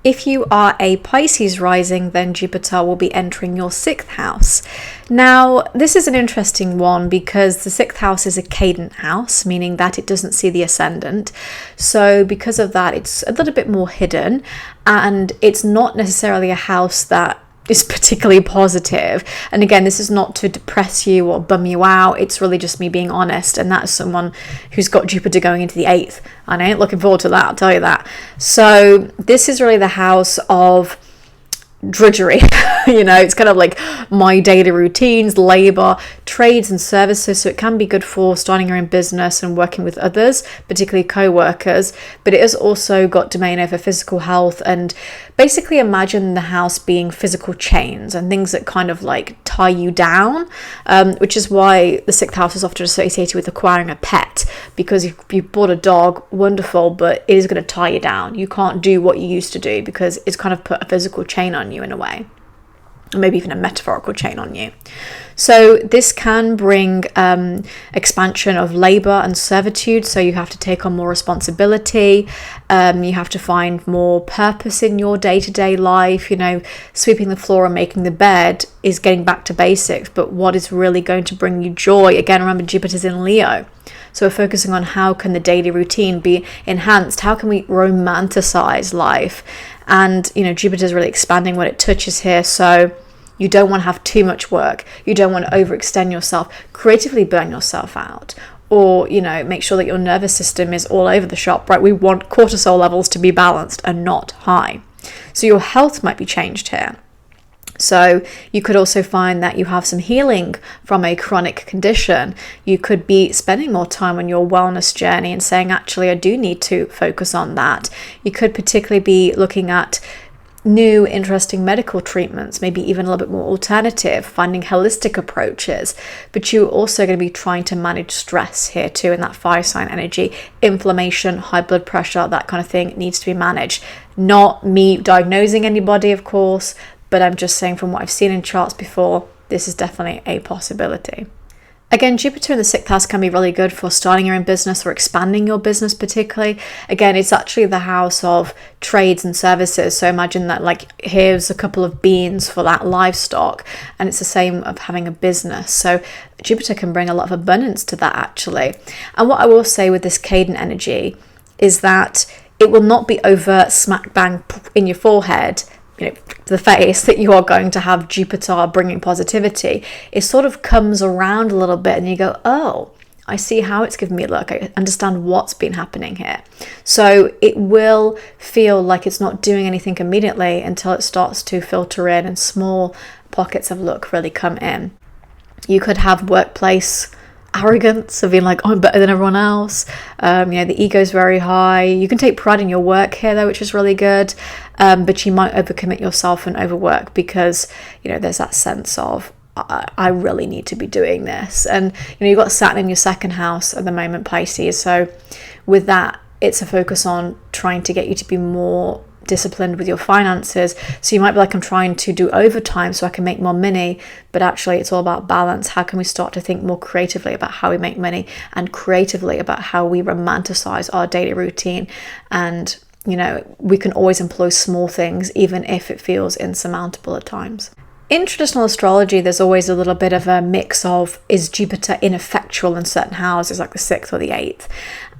If you are a Pisces rising, then Jupiter will be entering your 6th house. Now, this is an interesting one because the 6th house is a cadent house, meaning that it doesn't see the ascendant. So because of that, it's a little bit more hidden, and it's not necessarily a house that is particularly positive. And again, this is not to depress you or bum you out. It's really just me being honest. And that's someone who's got Jupiter going into the 8th. And I ain't looking forward to that, I'll tell you that. So this is really the house of drudgery. It's kind of like my daily routines, labor, trades and services. So it can be good for starting your own business and working with others, particularly co-workers, but it has also got domain over physical health. And basically imagine the house being physical chains and things that kind of like tie you down, which is why the 6th house is often associated with acquiring a pet, because if you bought a dog, wonderful, but it is going to tie you down. You can't do what you used to do because it's kind of put a physical chain on you in a way, or maybe even a metaphorical chain on you. So this can bring expansion of labor and servitude. So you have to take on more responsibility. You have to find more purpose in your day-to-day life. Sweeping the floor and making the bed is getting back to basics. But what is really going to bring you joy? Again, remember, Jupiter's in Leo. So we're focusing on how can the daily routine be enhanced? How can we romanticize life? And, Jupiter's really expanding what it touches here. So you don't want to have too much work. You don't want to overextend yourself, creatively burn yourself out, or, make sure that your nervous system is all over the shop, right? We want cortisol levels to be balanced and not high. So your health might be changed here. So you could also find that you have some healing from a chronic condition. You could be spending more time on your wellness journey and saying, actually, I do need to focus on that. You could particularly be looking at new interesting medical treatments, maybe even a little bit more alternative, finding holistic approaches. But you're also going to be trying to manage stress here too, in that fire sign energy. Inflammation, high blood pressure, that kind of thing needs to be managed. Not me diagnosing anybody, of course, but I'm just saying from what I've seen in charts before, this is definitely a possibility. Again, Jupiter in the 6th house can be really good for starting your own business or expanding your business particularly. Again, it's actually the house of trades and services. So imagine that like here's a couple of beans for that livestock, and it's the same of having a business. So Jupiter can bring a lot of abundance to that actually. And what I will say with this cadent energy is that it will not be overt smack bang in your forehead, the face, that you are going to have Jupiter bringing positivity. It sort of comes around a little bit and you go, oh, I see how it's given me a look. I understand what's been happening here. So it will feel like it's not doing anything immediately until it starts to filter in and small pockets of look really come in. You could have workplace arrogance of being like, oh, I'm better than everyone else. The ego is very high. You can take pride in your work here though, which is really good. But you might overcommit yourself and overwork because, there's that sense of, I really need to be doing this. And, you've got Saturn in your 2nd house at the moment, Pisces. So with that, it's a focus on trying to get you to be more disciplined with your finances. So you might be like, I'm trying to do overtime so I can make more money, but actually it's all about balance. How can we start to think more creatively about how we make money and creatively about how we romanticize our daily routine? And we can always employ small things even if it feels insurmountable at times. In traditional astrology, there's always a little bit of a mix of, is Jupiter ineffectual in certain houses like the 6th or the 8th?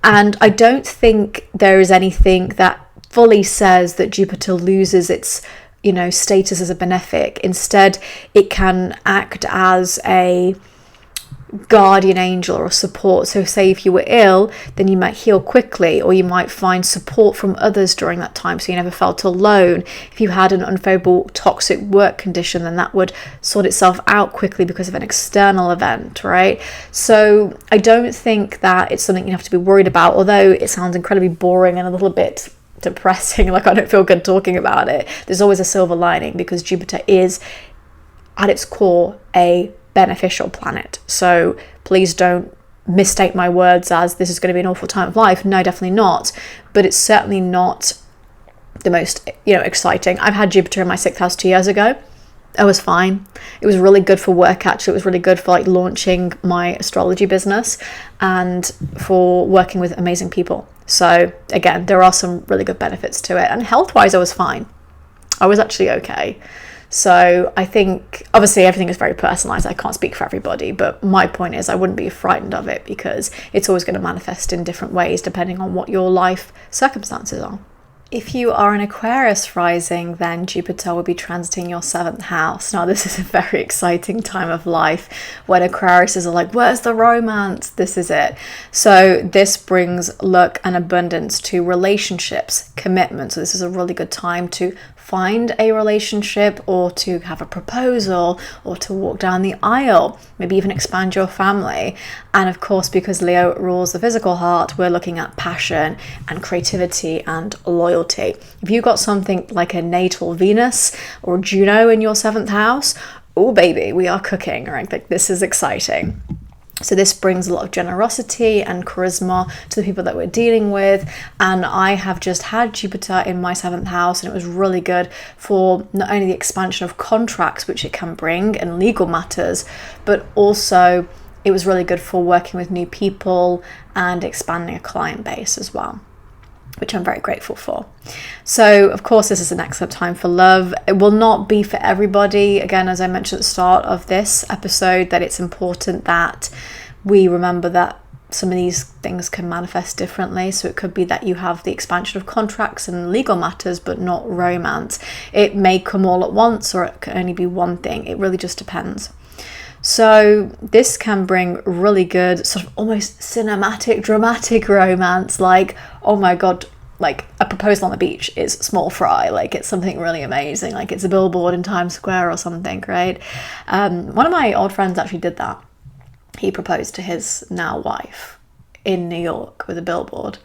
And I don't think there is anything that fully says that Jupiter loses its, status as a benefic. Instead, it can act as a guardian angel or support. So say if you were ill, then you might heal quickly, or you might find support from others during that time, so you never felt alone. If you had an unfavorable toxic work condition, then that would sort itself out quickly because of an external event, right? So I don't think that it's something you have to be worried about, although it sounds incredibly boring and a little bit depressing, like I don't feel good talking about it. There's always a silver lining, because Jupiter is at its core a beneficial planet. So please don't mistake my words as this is going to be an awful time of life. No, definitely not. But it's certainly not the most, exciting. I've had Jupiter in my 6th house 2 years ago. I was fine. It was really good for work, actually. It was really good for like launching my astrology business and for working with amazing people. So again, there are some really good benefits to it. And health-wise, I was fine. I was actually okay. So I think, obviously, everything is very personalized. I can't speak for everybody, but my point is I wouldn't be frightened of it, because it's always going to manifest in different ways depending on what your life circumstances are. If you are an Aquarius rising, then Jupiter will be transiting your 7th house. Now, this is a very exciting time of life when Aquariuses are like, where's the romance? This is it. So this brings luck and abundance to relationships, commitment. So this is a really good time to find a relationship, or to have a proposal, or to walk down the aisle, maybe even expand your family. And of course, because Leo rules the physical heart, we're looking at passion and creativity and loyalty. If you've got something like a natal Venus or Juno in your 7th house, oh baby, we are cooking, right? Like, this is exciting. So this brings a lot of generosity and charisma to the people that we're dealing with. And I have just had Jupiter in my 7th house, and it was really good for not only the expansion of contracts, which it can bring, and legal matters, but also it was really good for working with new people and expanding a client base as well, which I'm very grateful for. So of course, this is an excellent time for love. It will not be for everybody. Again, as I mentioned at the start of this episode, that it's important that we remember that some of these things can manifest differently. So it could be that you have the expansion of contracts and legal matters, but not romance. It may come all at once, or it can only be one thing. It really just depends. So this can bring really good, sort of almost cinematic, dramatic romance, like, oh my God, like a proposal on the beach is small fry, like it's something really amazing, like it's a billboard in Times Square or something, right? One of my old friends actually did that. He proposed to his now wife in New York with a billboard,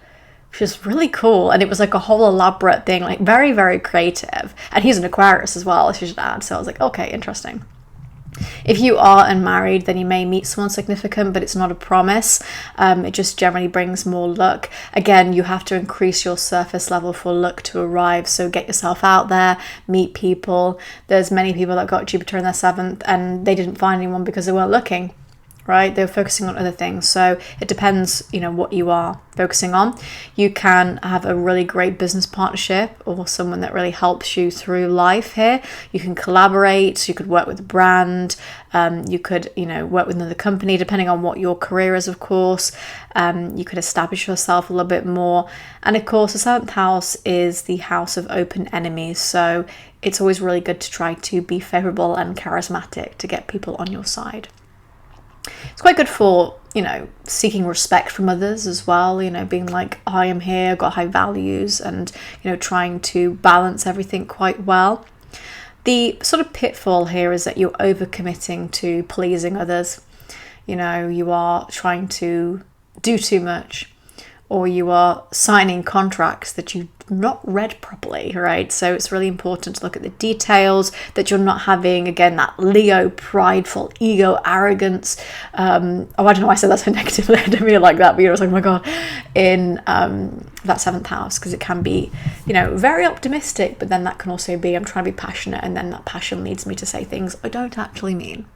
which is really cool. And it was like a whole elaborate thing, like very, very creative. And he's an Aquarius as well, as you should add. So I was like, okay, interesting. If you are unmarried, then you may meet someone significant, but it's not a promise. It just generally brings more luck. Again, you have to increase your surface level for luck to arrive. So get yourself out there, meet people. There's many people that got Jupiter in their 7th and they didn't find anyone because they weren't looking, right? They're focusing on other things. So it depends, what you are focusing on. You can have a really great business partnership, or someone that really helps you through life here. You can collaborate. You could work with a brand. You could, work with another company, depending on what your career is, of course. You could establish yourself a little bit more. And of course, the 7th house is the house of open enemies. So it's always really good to try to be favorable and charismatic to get people on your side. It's quite good for, seeking respect from others as well, being like, I am here, got high values, and, trying to balance everything quite well. The sort of pitfall here is that you're overcommitting to pleasing others. You are trying to do too much, or you are signing contracts that you've not read properly, right? So it's really important to look at the details, that you're not having, again, that Leo prideful ego arrogance. I don't know why I said that so negatively. I don't mean it like that, but I was like, oh my God, in that 7th house, because it can be, very optimistic, but then that can also be, I'm trying to be passionate, and then that passion leads me to say things I don't actually mean.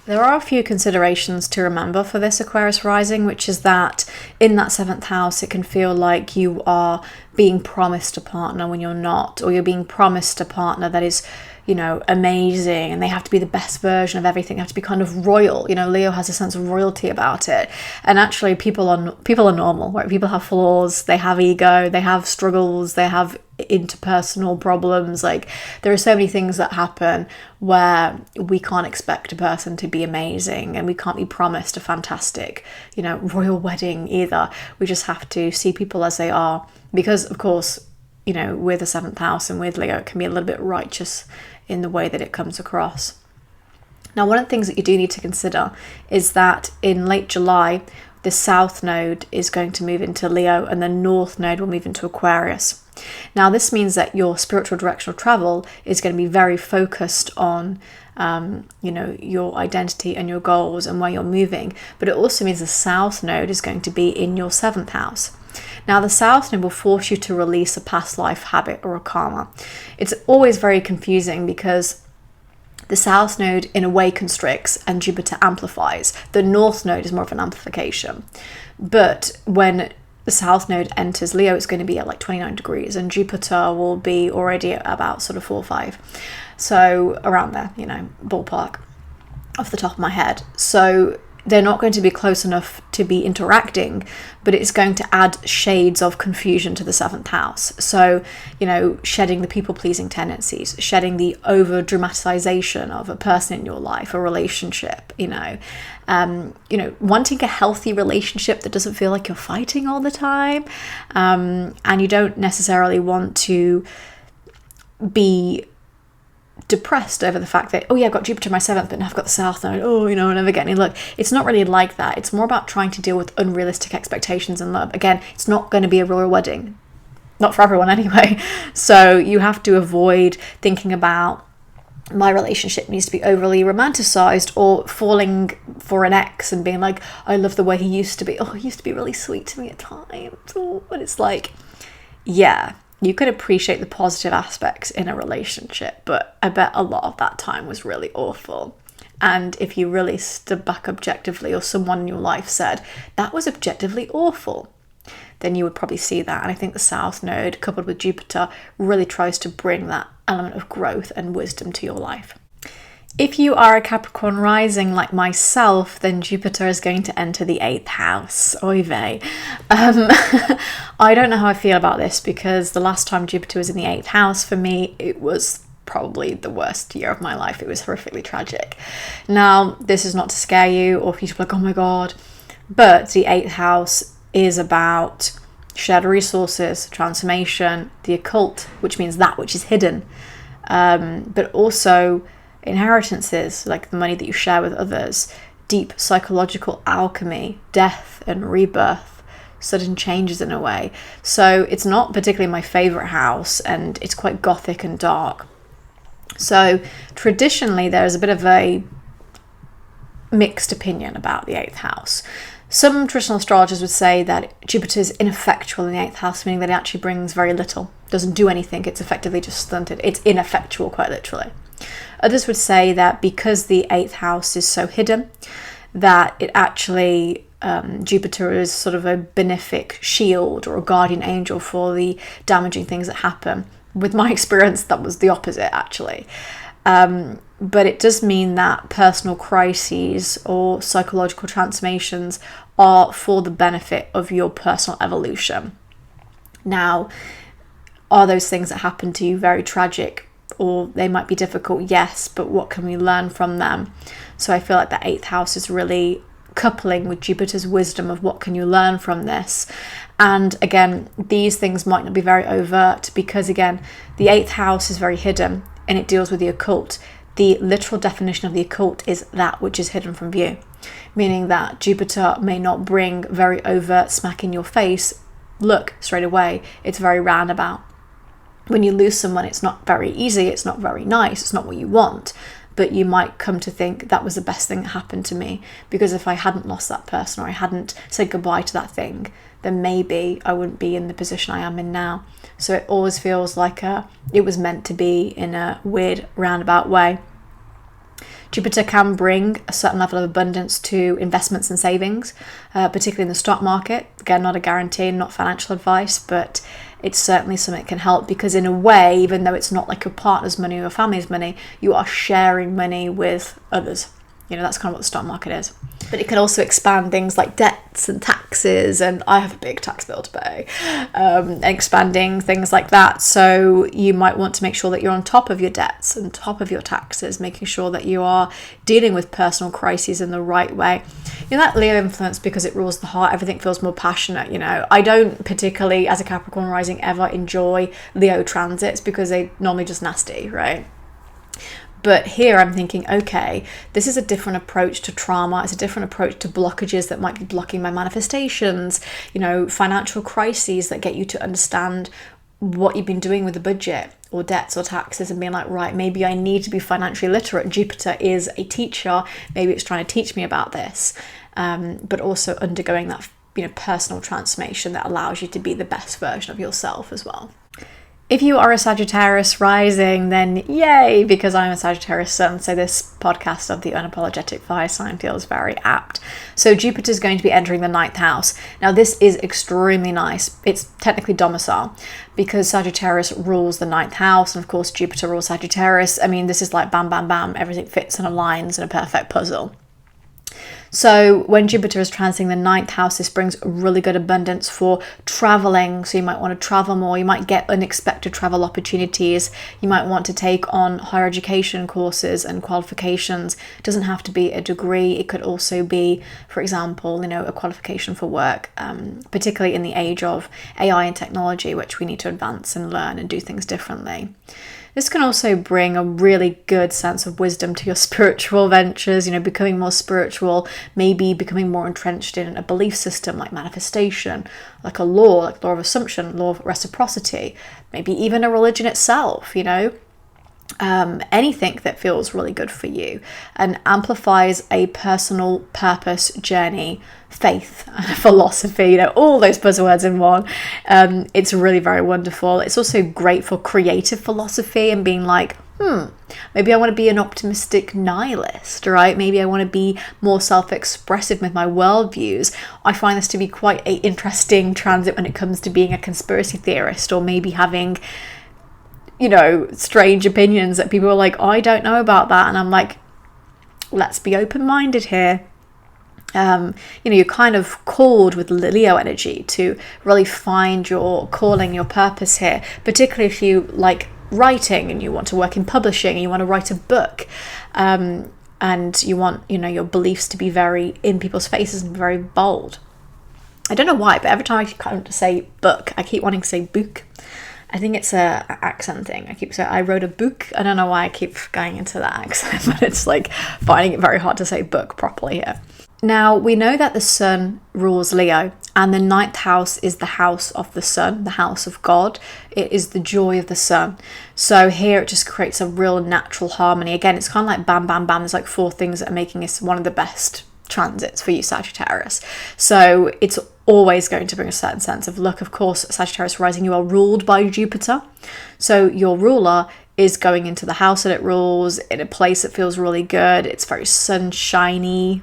There are a few considerations to remember for this Aquarius rising, which is that in that 7th house, it can feel like you are being promised a partner when you're not, or you're being promised a partner that is, amazing, and they have to be the best version of everything. They have to be kind of royal. Leo has a sense of royalty about it. And actually, people are normal, right? People have flaws, they have ego, they have struggles, they have interpersonal problems. Like, there are so many things that happen where we can't expect a person to be amazing, and we can't be promised a fantastic, royal wedding either. We just have to see people as they are, because of course, with the 7th house and with Leo, it can be a little bit righteous in the way that it comes across. Now, one of the things that you do need to consider is that in late July, the South Node is going to move into Leo and the North Node will move into Aquarius. Now, this means that your spiritual directional travel is going to be very focused on, your identity and your goals and where you're moving. But it also means the South Node is going to be in your 7th house. Now, the South Node will force you to release a past life habit or a karma. It's always very confusing because the South Node in a way constricts and Jupiter amplifies. The North Node is more of an amplification. But when the South Node enters Leo, it's going to be at like 29 degrees and Jupiter will be already at about sort of 4 or 5. So around there, ballpark off the top of my head. So they're not going to be close enough to be interacting, but it's going to add shades of confusion to the 7th house. So, shedding the people-pleasing tendencies, shedding the over-dramatization of a person in your life, a relationship, wanting a healthy relationship that doesn't feel like you're fighting all the time. And you don't necessarily want to be depressed over the fact that, I've got Jupiter in my 7th, but now I've got the South Node, I'll never get any luck. It's not really like that. It's more about trying to deal with unrealistic expectations in love. Again, it's not going to be a royal wedding. Not for everyone anyway. So you have to avoid thinking about, my relationship needs to be overly romanticized, or falling for an ex and being like, I love the way he used to be. He used to be really sweet to me at times. But it's like, yeah, you could appreciate the positive aspects in a relationship, but I bet a lot of that time was really awful. And if you really stood back objectively, or someone in your life said, that was objectively awful, then you would probably see that. And I think the South Node, coupled with Jupiter, really tries to bring that element of growth and wisdom to your life. If you are a Capricorn rising like myself, then Jupiter is going to enter the 8th house. Oy vey. I don't know how I feel about this, because the last time Jupiter was in the 8th house, for me, it was probably the worst year of my life. It was horrifically tragic. Now, this is not to scare you or for you to be like, oh my God, but the 8th house is about shared resources, transformation, the occult, which means that which is hidden, but also inheritances, like the money that you share with others, deep psychological alchemy, death and rebirth, sudden changes in a way. So it's not particularly my favorite house, and it's quite gothic and dark. So traditionally there's a bit of a mixed opinion about the 8th house. Some traditional astrologers would say that Jupiter is ineffectual in the 8th house, meaning that it actually brings very little, doesn't do anything, it's effectively just stunted. It's ineffectual, quite literally. Others would say that because the 8th house is so hidden, that it actually, Jupiter is sort of a benefic shield or a guardian angel for the damaging things that happen. With my experience, that was the opposite, actually. But it does mean that personal crises or psychological transformations are for the benefit of your personal evolution. Now, are those things that happen to you very tragic, or they might be difficult? Yes, but what can we learn from them? So I feel like the 8th house is really coupling with Jupiter's wisdom of what can you learn from this. And again, these things might not be very overt, because again, the 8th house is very hidden and it deals with the occult. The literal definition of the occult is that which is hidden from view, meaning that Jupiter may not bring very overt smack in your face look straight away. It's very roundabout. When you lose someone, it's not very easy, it's not very nice, it's not what you want, but you might come to think that was the best thing that happened to me, because if I hadn't lost that person, or I hadn't said goodbye to that thing, then maybe I wouldn't be in the position I am in now. So it always feels like it was meant to be in a weird roundabout way. Jupiter can bring a certain level of abundance to investments and savings, particularly in the stock market. Again, not a guarantee, not financial advice, but it's certainly something that can help, because in a way, even though it's not like your partner's money or your family's money, you are sharing money with others. That's kind of what the stock market is. But it can also expand things like debts and taxes, and I have a big tax bill to pay, expanding things like that. So you might want to make sure that you're on top of your debts and top of your taxes, making sure that you are dealing with personal crises in the right way. That Leo influence, because it rules the heart, everything feels more passionate. I don't particularly, as a Capricorn rising, ever enjoy Leo transits because they're normally just nasty, right? But here I'm thinking, okay, this is a different approach to trauma. It's a different approach to blockages that might be blocking my manifestations, financial crises that get you to understand what you've been doing with the budget or debts or taxes and being like, right, maybe I need to be financially literate. Jupiter is a teacher. Maybe it's trying to teach me about this, but also undergoing that, personal transformation that allows you to be the best version of yourself as well. If you are a Sagittarius rising, then yay, because I'm a Sagittarius sun, so this podcast of the Unapologetic Fire Sign feels very apt. So Jupiter is going to be entering the 9th house. Now this is extremely nice. It's technically domicile because Sagittarius rules the 9th house, and of course Jupiter rules Sagittarius. I mean, this is like bam, bam, bam, everything fits and aligns in a perfect puzzle. So when Jupiter is transiting the 9th house, this brings really good abundance for traveling. So you might want to travel more. You might get unexpected travel opportunities. You might want to take on higher education courses and qualifications. It doesn't have to be a degree. It could also be, for example, a qualification for work, particularly in the age of AI and technology, which we need to advance and learn and do things differently. This can also bring a really good sense of wisdom to your spiritual ventures, becoming more spiritual, maybe becoming more entrenched in a belief system like manifestation, like a law, like law of assumption, law of reciprocity, maybe even a religion itself, anything that feels really good for you and amplifies a personal purpose, journey, faith, philosophy, all those buzzwords in one. It's really very wonderful. It's also great for creative philosophy and being like, maybe I want to be an optimistic nihilist, right? Maybe I want to be more self-expressive with my worldviews. I find this to be quite an interesting transit when it comes to being a conspiracy theorist, or maybe having strange opinions that people are like, I don't know about that. And I'm like, let's be open-minded here. You're kind of called with Leo energy to really find your calling, your purpose here, particularly if you like writing and you want to work in publishing and you want to write a book, and you want, your beliefs to be very in people's faces and very bold. I don't know why, but every time I come to say book, I keep wanting to say book. I think it's a accent thing. I keep saying I wrote a book. I don't know why I keep going into that accent, but it's like finding it very hard to say book properly here. Now, we know that the sun rules Leo, and the 9th house is the house of the sun, the house of God. It is the joy of the sun. So here it just creates a real natural harmony. Again, it's kind of like bam, bam, bam. There's like 4 things that are making this one of the best transits for you, Sagittarius. So it's always going to bring a certain sense of look. Of course, Sagittarius rising, you are ruled by Jupiter. So your ruler is going into the house that it rules in a place that feels really good. It's very sunshiny.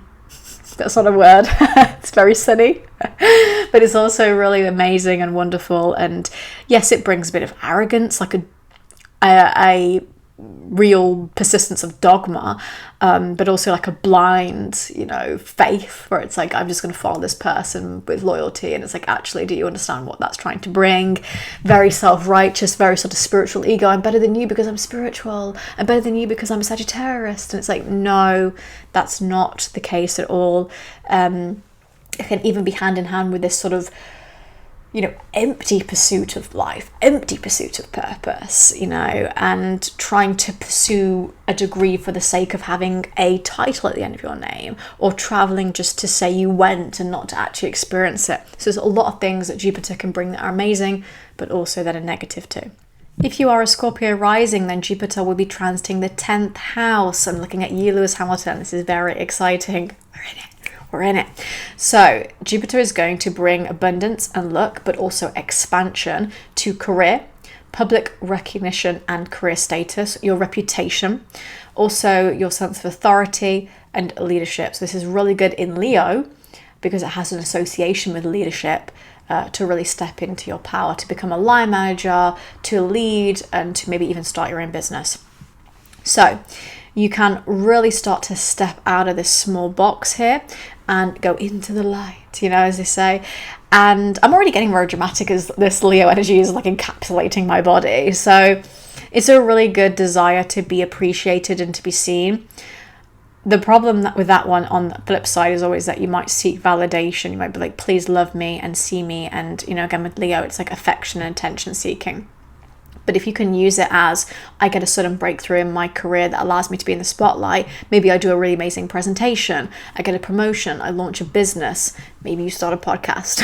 That's not a word. It's very sunny, but it's also really amazing and wonderful. And yes, it brings a bit of arrogance, like a real persistence of dogma, but also like a blind, faith where it's like, I'm just going to follow this person with loyalty. And it's like, actually, do you understand what that's trying to bring? Very self-righteous, very sort of spiritual ego. I'm better than you because I'm spiritual. I'm better than you because I'm a Sagittarius. And it's like, no, that's not the case at all. It can even be hand in hand with this sort of empty pursuit of life, empty pursuit of purpose, and trying to pursue a degree for the sake of having a title at the end of your name, or traveling just to say you went and not to actually experience it. So there's a lot of things that Jupiter can bring that are amazing, but also that are negative too. If you are a Scorpio rising, then Jupiter will be transiting the 10th house. I'm looking at you, Lewis Hamilton. This is very exciting. We're in it. So Jupiter is going to bring abundance and luck, but also expansion to career, public recognition and career status, your reputation, also your sense of authority and leadership. So this is really good in Leo because it has an association with leadership, to really step into your power, to become a line manager, to lead, and to maybe even start your own business. So you can really start to step out of this small box here and go into the light, as they say. And I'm already getting very dramatic as this Leo energy is like encapsulating my body. So it's a really good desire to be appreciated and to be seen. The problem with that one on the flip side is always that you might seek validation. You might be like, please love me and see me. And, again, with Leo, it's like affection and attention seeking. But if you can use it as, I get a sudden breakthrough in my career that allows me to be in the spotlight. Maybe I do a really amazing presentation. I get a promotion. I launch a business. Maybe you start a podcast.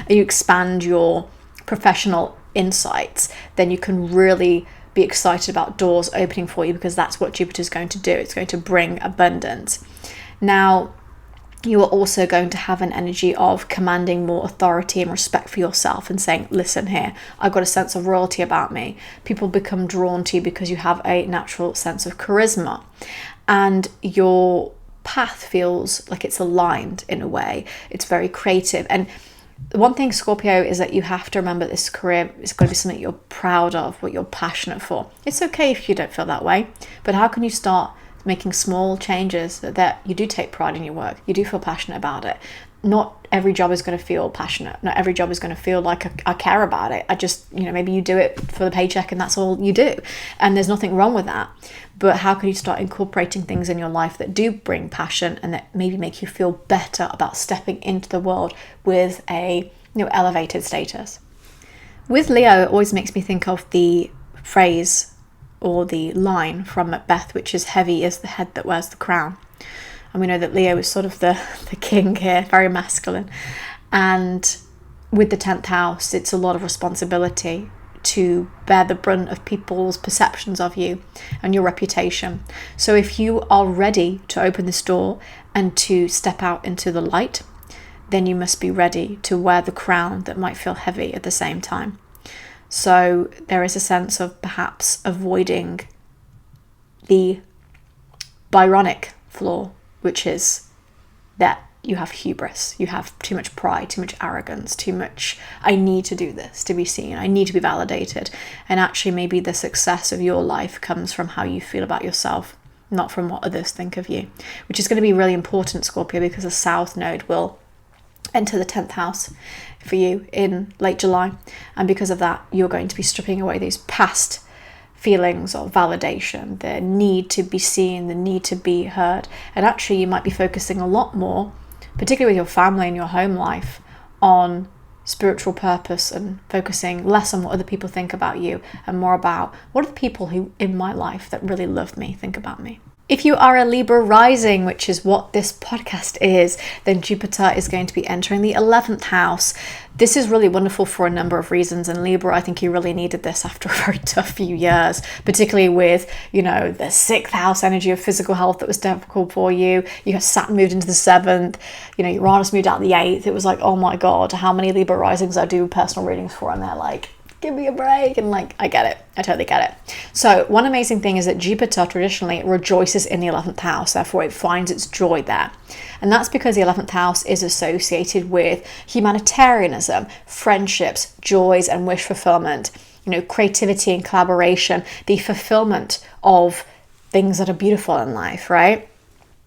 You expand your professional insights. Then you can really be excited about doors opening for you, because that's what Jupiter is going to do. It's going to bring abundance. Now, you are also going to have an energy of commanding more authority and respect for yourself and saying, listen here, I've got a sense of royalty about me. People become drawn to you because you have a natural sense of charisma, and your path feels like it's aligned in a way. It's very creative. And the one thing, Scorpio, is that you have to remember this career is going to be something you're proud of, what you're passionate for. It's okay if you don't feel that way, but how can you start making small changes that you do take pride in your work, you do feel passionate about it? Not every job is going to feel passionate. Not every job is going to feel like I care about it. I just, maybe you do it for the paycheck and that's all you do. And there's nothing wrong with that. But how can you start incorporating things in your life that do bring passion and that maybe make you feel better about stepping into the world with a elevated status? With Leo, it always makes me think of the phrase or the line from Macbeth, which is, heavy is the head that wears the crown. And we know that Leo is sort of the king here, very masculine. And with the 10th house, it's a lot of responsibility to bear the brunt of people's perceptions of you and your reputation. So if you are ready to open this door and to step out into the light, then you must be ready to wear the crown that might feel heavy at the same time. So there is a sense of perhaps avoiding the Byronic flaw, which is that you have hubris, you have too much pride, too much arrogance, too much, I need to do this to be seen, I need to be validated. And actually maybe the success of your life comes from how you feel about yourself, not from what others think of you, which is going to be really important, Scorpio, because the South Node will enter the 10th house for you in late July. And because of that, you're going to be stripping away these past feelings of validation, the need to be seen, the need to be heard. And actually you might be focusing a lot more, particularly with your family and your home life, on spiritual purpose and focusing less on what other people think about you and more about what are the people who in my life that really love me think about me. If you are a Libra rising, which is what this podcast is, then Jupiter is going to be entering the 11th house. This is really wonderful for a number of reasons. And Libra, I think you really needed this after a very tough few years, particularly with, the 6th house energy of physical health that was difficult for you. You had Saturn moved into the 7th, Uranus moved out the 8th. It was like, oh my God, how many Libra risings I do personal readings for, and they're like, give me a break. And I get it. I totally get it. So one amazing thing is that Jupiter traditionally rejoices in the 11th house. Therefore, it finds its joy there. And that's because the 11th house is associated with humanitarianism, friendships, joys, and wish fulfillment, creativity and collaboration, the fulfillment of things that are beautiful in life, right?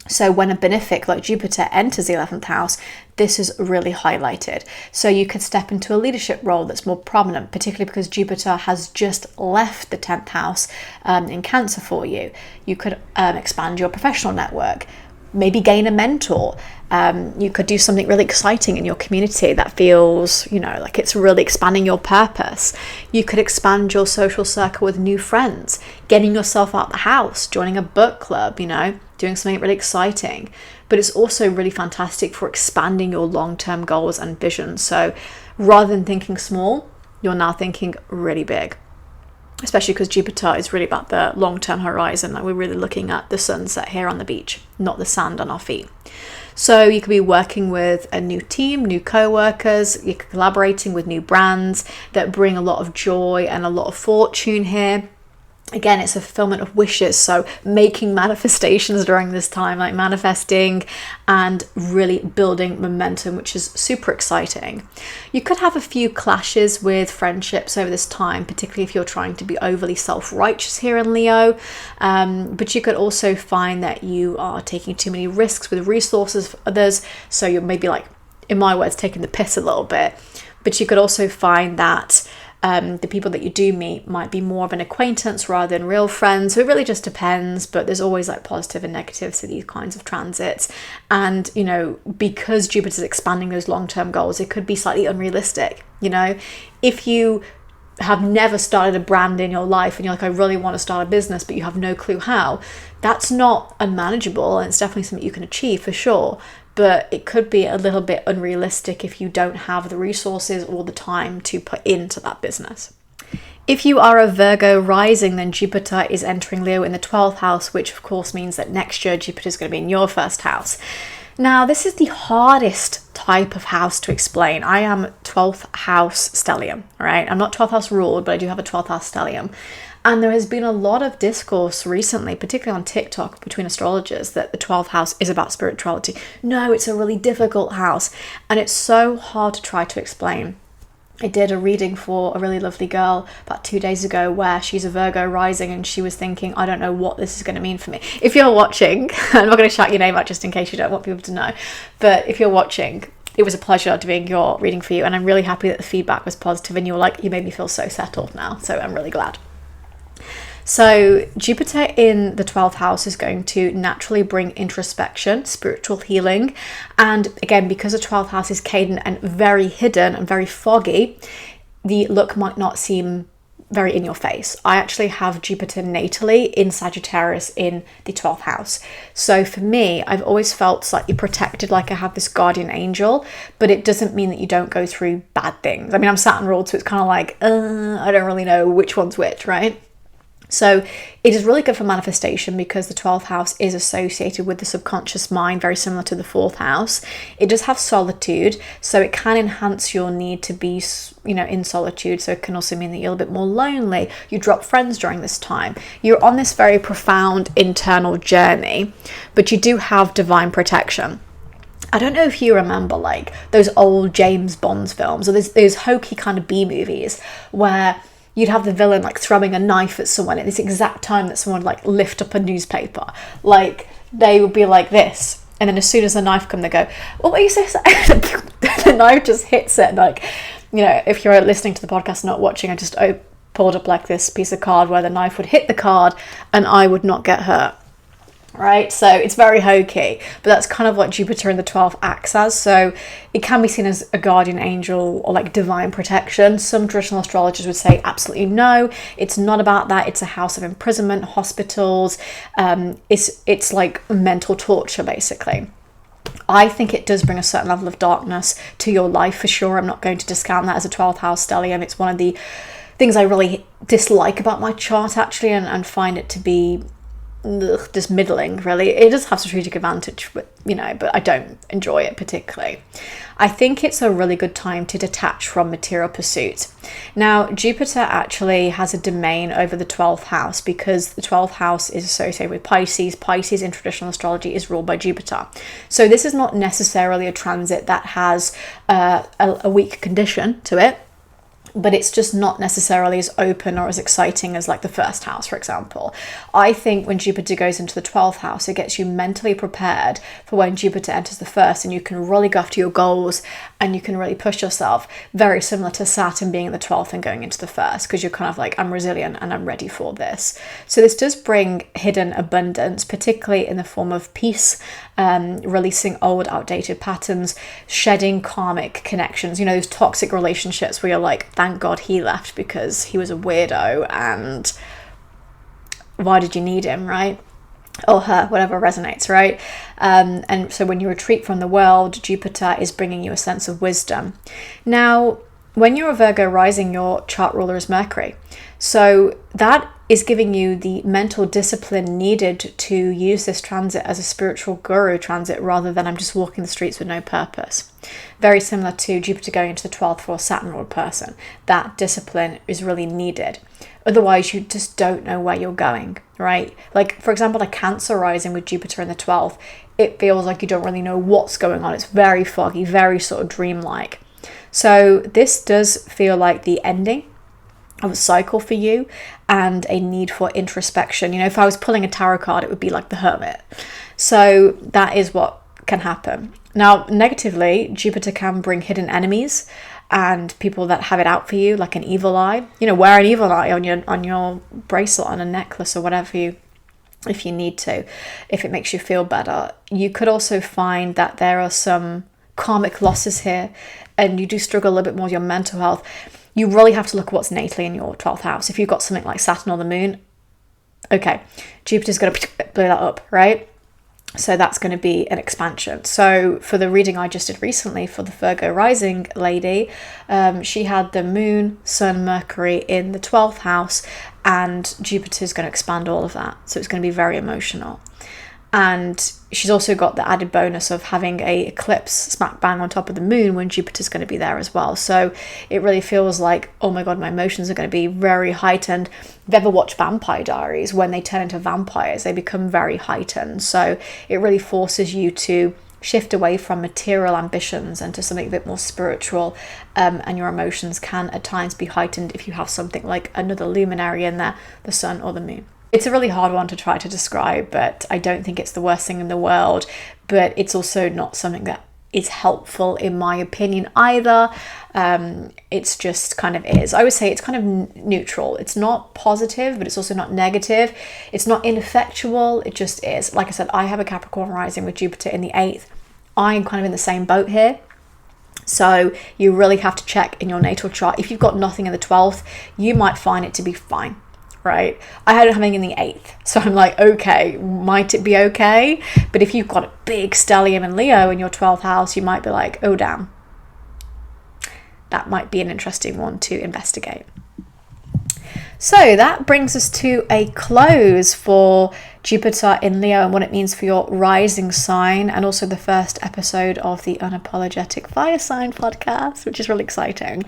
So when a benefic like Jupiter enters the 11th house, this is really highlighted. So you could step into a leadership role that's more prominent, particularly because Jupiter has just left the 10th house in Cancer for you. You could expand your professional network, maybe gain a mentor. You could do something really exciting in your community that feels, like it's really expanding your purpose. You could expand your social circle with new friends, getting yourself out the house, joining a book club, doing something really exciting. But it's also really fantastic for expanding your long-term goals and visions. So rather than thinking small, you're now thinking really big, especially because Jupiter is really about the long-term horizon. We're really looking at the sunset here on the beach, not the sand on our feet. So you could be working with a new team, new co-workers, you're collaborating with new brands that bring a lot of joy and a lot of fortune here. Again, it's a fulfillment of wishes, so making manifestations during this time, like manifesting and really building momentum, which is super exciting. You could have a few clashes with friendships over this time, particularly if you're trying to be overly self-righteous here in Leo, but you could also find that you are taking too many risks with resources for others, so you're maybe, like, in my words, taking the piss a little bit. But you could also find that the people that you do meet might be more of an acquaintance rather than real friends. So it really just depends, but there's always like positive and negatives to these kinds of transits. And, you know, because Jupiter's expanding those long-term goals, it could be slightly unrealistic. You know, if you have never started a brand in your life and you're like, I really want to start a business, but you have no clue how, that's not unmanageable, and it's definitely something you can achieve for sure. But it could be a little bit unrealistic if you don't have the resources or the time to put into that business. If you are a Virgo rising, then Jupiter is entering Leo in the 12th house, which of course means that next year Jupiter is going to be in your first house. Now, this is the hardest type of house to explain. I am 12th house stellium, right? I'm not 12th house ruled, but I do have a 12th house stellium. And there has been a lot of discourse recently, particularly on TikTok, between astrologers that the 12th house is about spirituality. No, it's a really difficult house. And it's so hard to try to explain. I did a reading for a really lovely girl about 2 days ago where she's a Virgo rising and she was thinking, I don't know what this is going to mean for me. If you're watching, I'm not going to shout your name out just in case you don't want people to know, but if you're watching, it was a pleasure doing your reading for you. And I'm really happy that the feedback was positive and you were like, you made me feel so settled now. So I'm really glad. So Jupiter in the 12th house is going to naturally bring introspection, spiritual healing. And again, because the 12th house is cadent and very hidden and very foggy, the look might not seem very in your face. I actually have Jupiter natally in Sagittarius in the 12th house. So for me, I've always felt slightly protected, like I have this guardian angel, but it doesn't mean that you don't go through bad things. I mean, I'm Saturn ruled, so it's kind of like, I don't really know which one's which, right? So it is really good for manifestation because the 12th house is associated with the subconscious mind, very similar to the 4th house. It does have solitude, so it can enhance your need to be, you know, in solitude. So it can also mean that you're a bit more lonely. You drop friends during this time. You're on this very profound internal journey, but you do have divine protection. I don't know if you remember like those old James Bond films or those hokey kind of B movies where you'd have the villain like throwing a knife at someone at this exact time that someone would like lift up a newspaper. Like they would be like this, and then as soon as the knife comes, they go, "What were you saying?" The knife just hits it. Like, you know, if you're listening to the podcast, not watching, I just pulled up like this piece of card where the knife would hit the card, and I would not get hurt. Right, so it's very hokey, but that's kind of what Jupiter in the 12th acts as. So it can be seen as a guardian angel or like divine protection. Some traditional astrologers would say absolutely no, it's not about that. It's a house of imprisonment, hospitals. It's like mental torture basically. I think it does bring a certain level of darkness to your life for sure. I'm not going to discount that as a 12th house stellium. It's one of the things I really dislike about my chart actually, and find it to be just middling really. It does have strategic advantage, but you know, but I don't enjoy it particularly. I think it's a really good time to detach from material pursuits. Now, Jupiter actually has a domain over the 12th house because the 12th house is associated with Pisces. Pisces in traditional astrology is ruled by Jupiter. So this is not necessarily a transit that has a weak condition to it, but it's just not necessarily as open or as exciting as like the first house, for example. I think when Jupiter goes into the 12th house, it gets you mentally prepared for when Jupiter enters the first, and you can really go after your goals and you can really push yourself, very similar to Saturn being in the 12th and going into the first, because you're kind of like, I'm resilient and I'm ready for this. So this does bring hidden abundance, particularly in the form of peace, releasing old outdated patterns, shedding karmic connections, you know, those toxic relationships where you're like, thank God he left because he was a weirdo and why did you need him, right? Or her, whatever resonates, right? And so when you retreat from the world, Jupiter is bringing you a sense of wisdom. Now, when you're a Virgo rising, your chart ruler is Mercury. So that is giving you the mental discipline needed to use this transit as a spiritual guru transit rather than I'm just walking the streets with no purpose. Very similar to Jupiter going into the 12th for a Saturn ruled person. That discipline is really needed. Otherwise, you just don't know where you're going, right? Like, for example, a Cancer rising with Jupiter in the 12th, it feels like you don't really know what's going on. It's very foggy, very sort of dreamlike. So this does feel like the ending of a cycle for you and a need for introspection. You know, if I was pulling a tarot card, it would be like the Hermit. So that is what can happen. Now, negatively, Jupiter can bring hidden enemies and people that have it out for you, like an evil eye. You know, wear an evil eye on your bracelet, on a necklace or whatever if you need to, if it makes you feel better. You could also find that there are some karmic losses here and you do struggle a little bit more with your mental health. You really have to look at what's natally in your 12th house. If you've got something like Saturn or the moon, okay, Jupiter's going to blow that up, right? So that's going to be an expansion. So for the reading I just did recently for the Virgo rising lady, she had the moon, sun, Mercury in the 12th house, and Jupiter's going to expand all of that. So it's going to be very emotional. And she's also got the added bonus of having a eclipse smack bang on top of the moon when Jupiter's going to be there as well. So it really feels like, oh my God, my emotions are going to be very heightened. If you've ever watched Vampire Diaries, when they turn into vampires, they become very heightened. So it really forces you to shift away from material ambitions and to something a bit more spiritual, and your emotions can at times be heightened if you have something like another luminary in there, the sun or the moon. It's a really hard one to try to describe, but I don't think it's the worst thing in the world, but it's also not something that is helpful in my opinion either. It's just kind of is. I would say it's kind of neutral. It's not positive, but it's also not negative. It's not ineffectual. It just is. Like I said, I have a Capricorn rising with Jupiter in the 8th. I'm kind of in the same boat here. So you really have to check in your natal chart. If you've got nothing in the 12th, you might find it to be fine. Right? I had it having in the 8th. So I'm like, okay, might it be okay? But if you've got a big stellium in Leo in your 12th house, you might be like, oh, damn. That might be an interesting one to investigate. So that brings us to a close for Jupiter in Leo and what it means for your rising sign, and also the first episode of the Unapologetic Fire Sign podcast, which is really exciting.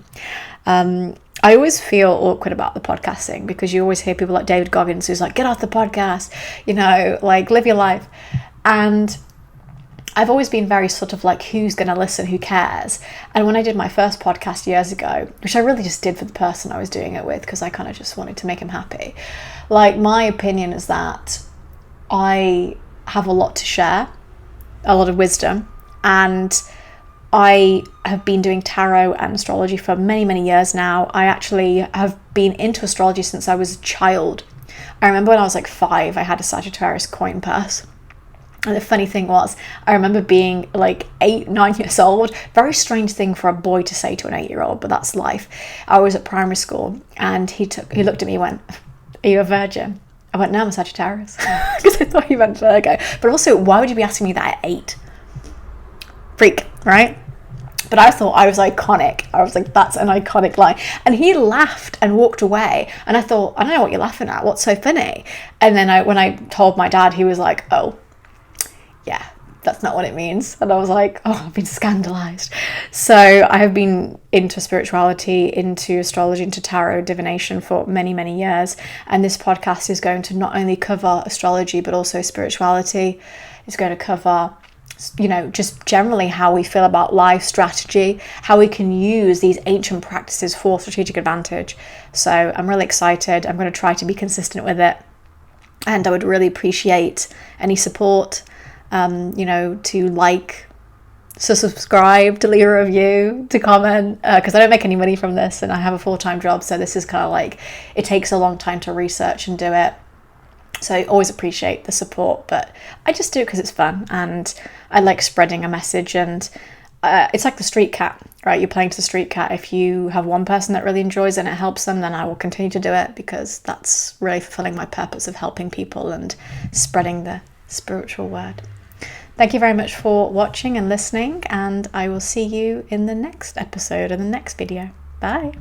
I always feel awkward about the podcasting because you always hear people like David Goggins who's like, get off the podcast, you know, like live your life. And I've always been very sort of like, who's going to listen? Who cares? And when I did my first podcast years ago, which I really just did for the person I was doing it with because I kind of just wanted to make him happy. Like, my opinion is that I have a lot to share, a lot of wisdom, and I have been doing tarot and astrology for many, many years now. I actually have been into astrology since I was a child. I remember when I was like 5, I had a Sagittarius coin purse. And the funny thing was, I remember being like 8, 9 years old. Very strange thing for a boy to say to an 8-year-old, but that's life. I was at primary school and he looked at me and went, are you a virgin? I went, no, I'm a Sagittarius. Because I thought he meant Virgo. But also, why would you be asking me that at 8? Freak, right? But I thought I was iconic. I was like, that's an iconic line. And he laughed and walked away. And I thought, I don't know what you're laughing at. What's so funny? And then when I told my dad, he was like, oh, yeah, that's not what it means. And I was like, oh, I've been scandalized. So I have been into spirituality, into astrology, into tarot, divination for many, many years. And this podcast is going to not only cover astrology, but also spirituality. It's going to cover, you know, just generally how we feel about life, strategy, how we can use these ancient practices for strategic advantage. So I'm really excited. I'm going to try to be consistent with it. And I would really appreciate any support, you know, to subscribe, to leave a review, to comment, because I don't make any money from this and I have a full-time job. So this is kind of like, it takes a long time to research and do it. So I always appreciate the support, but I just do it because it's fun and I like spreading a message. And it's like the street cat, right? You're playing to the street cat. If you have one person that really enjoys it and it helps them, then I will continue to do it because that's really fulfilling my purpose of helping people and spreading the spiritual word. Thank you very much for watching and listening, and I will see you in the next episode, in the next video. Bye.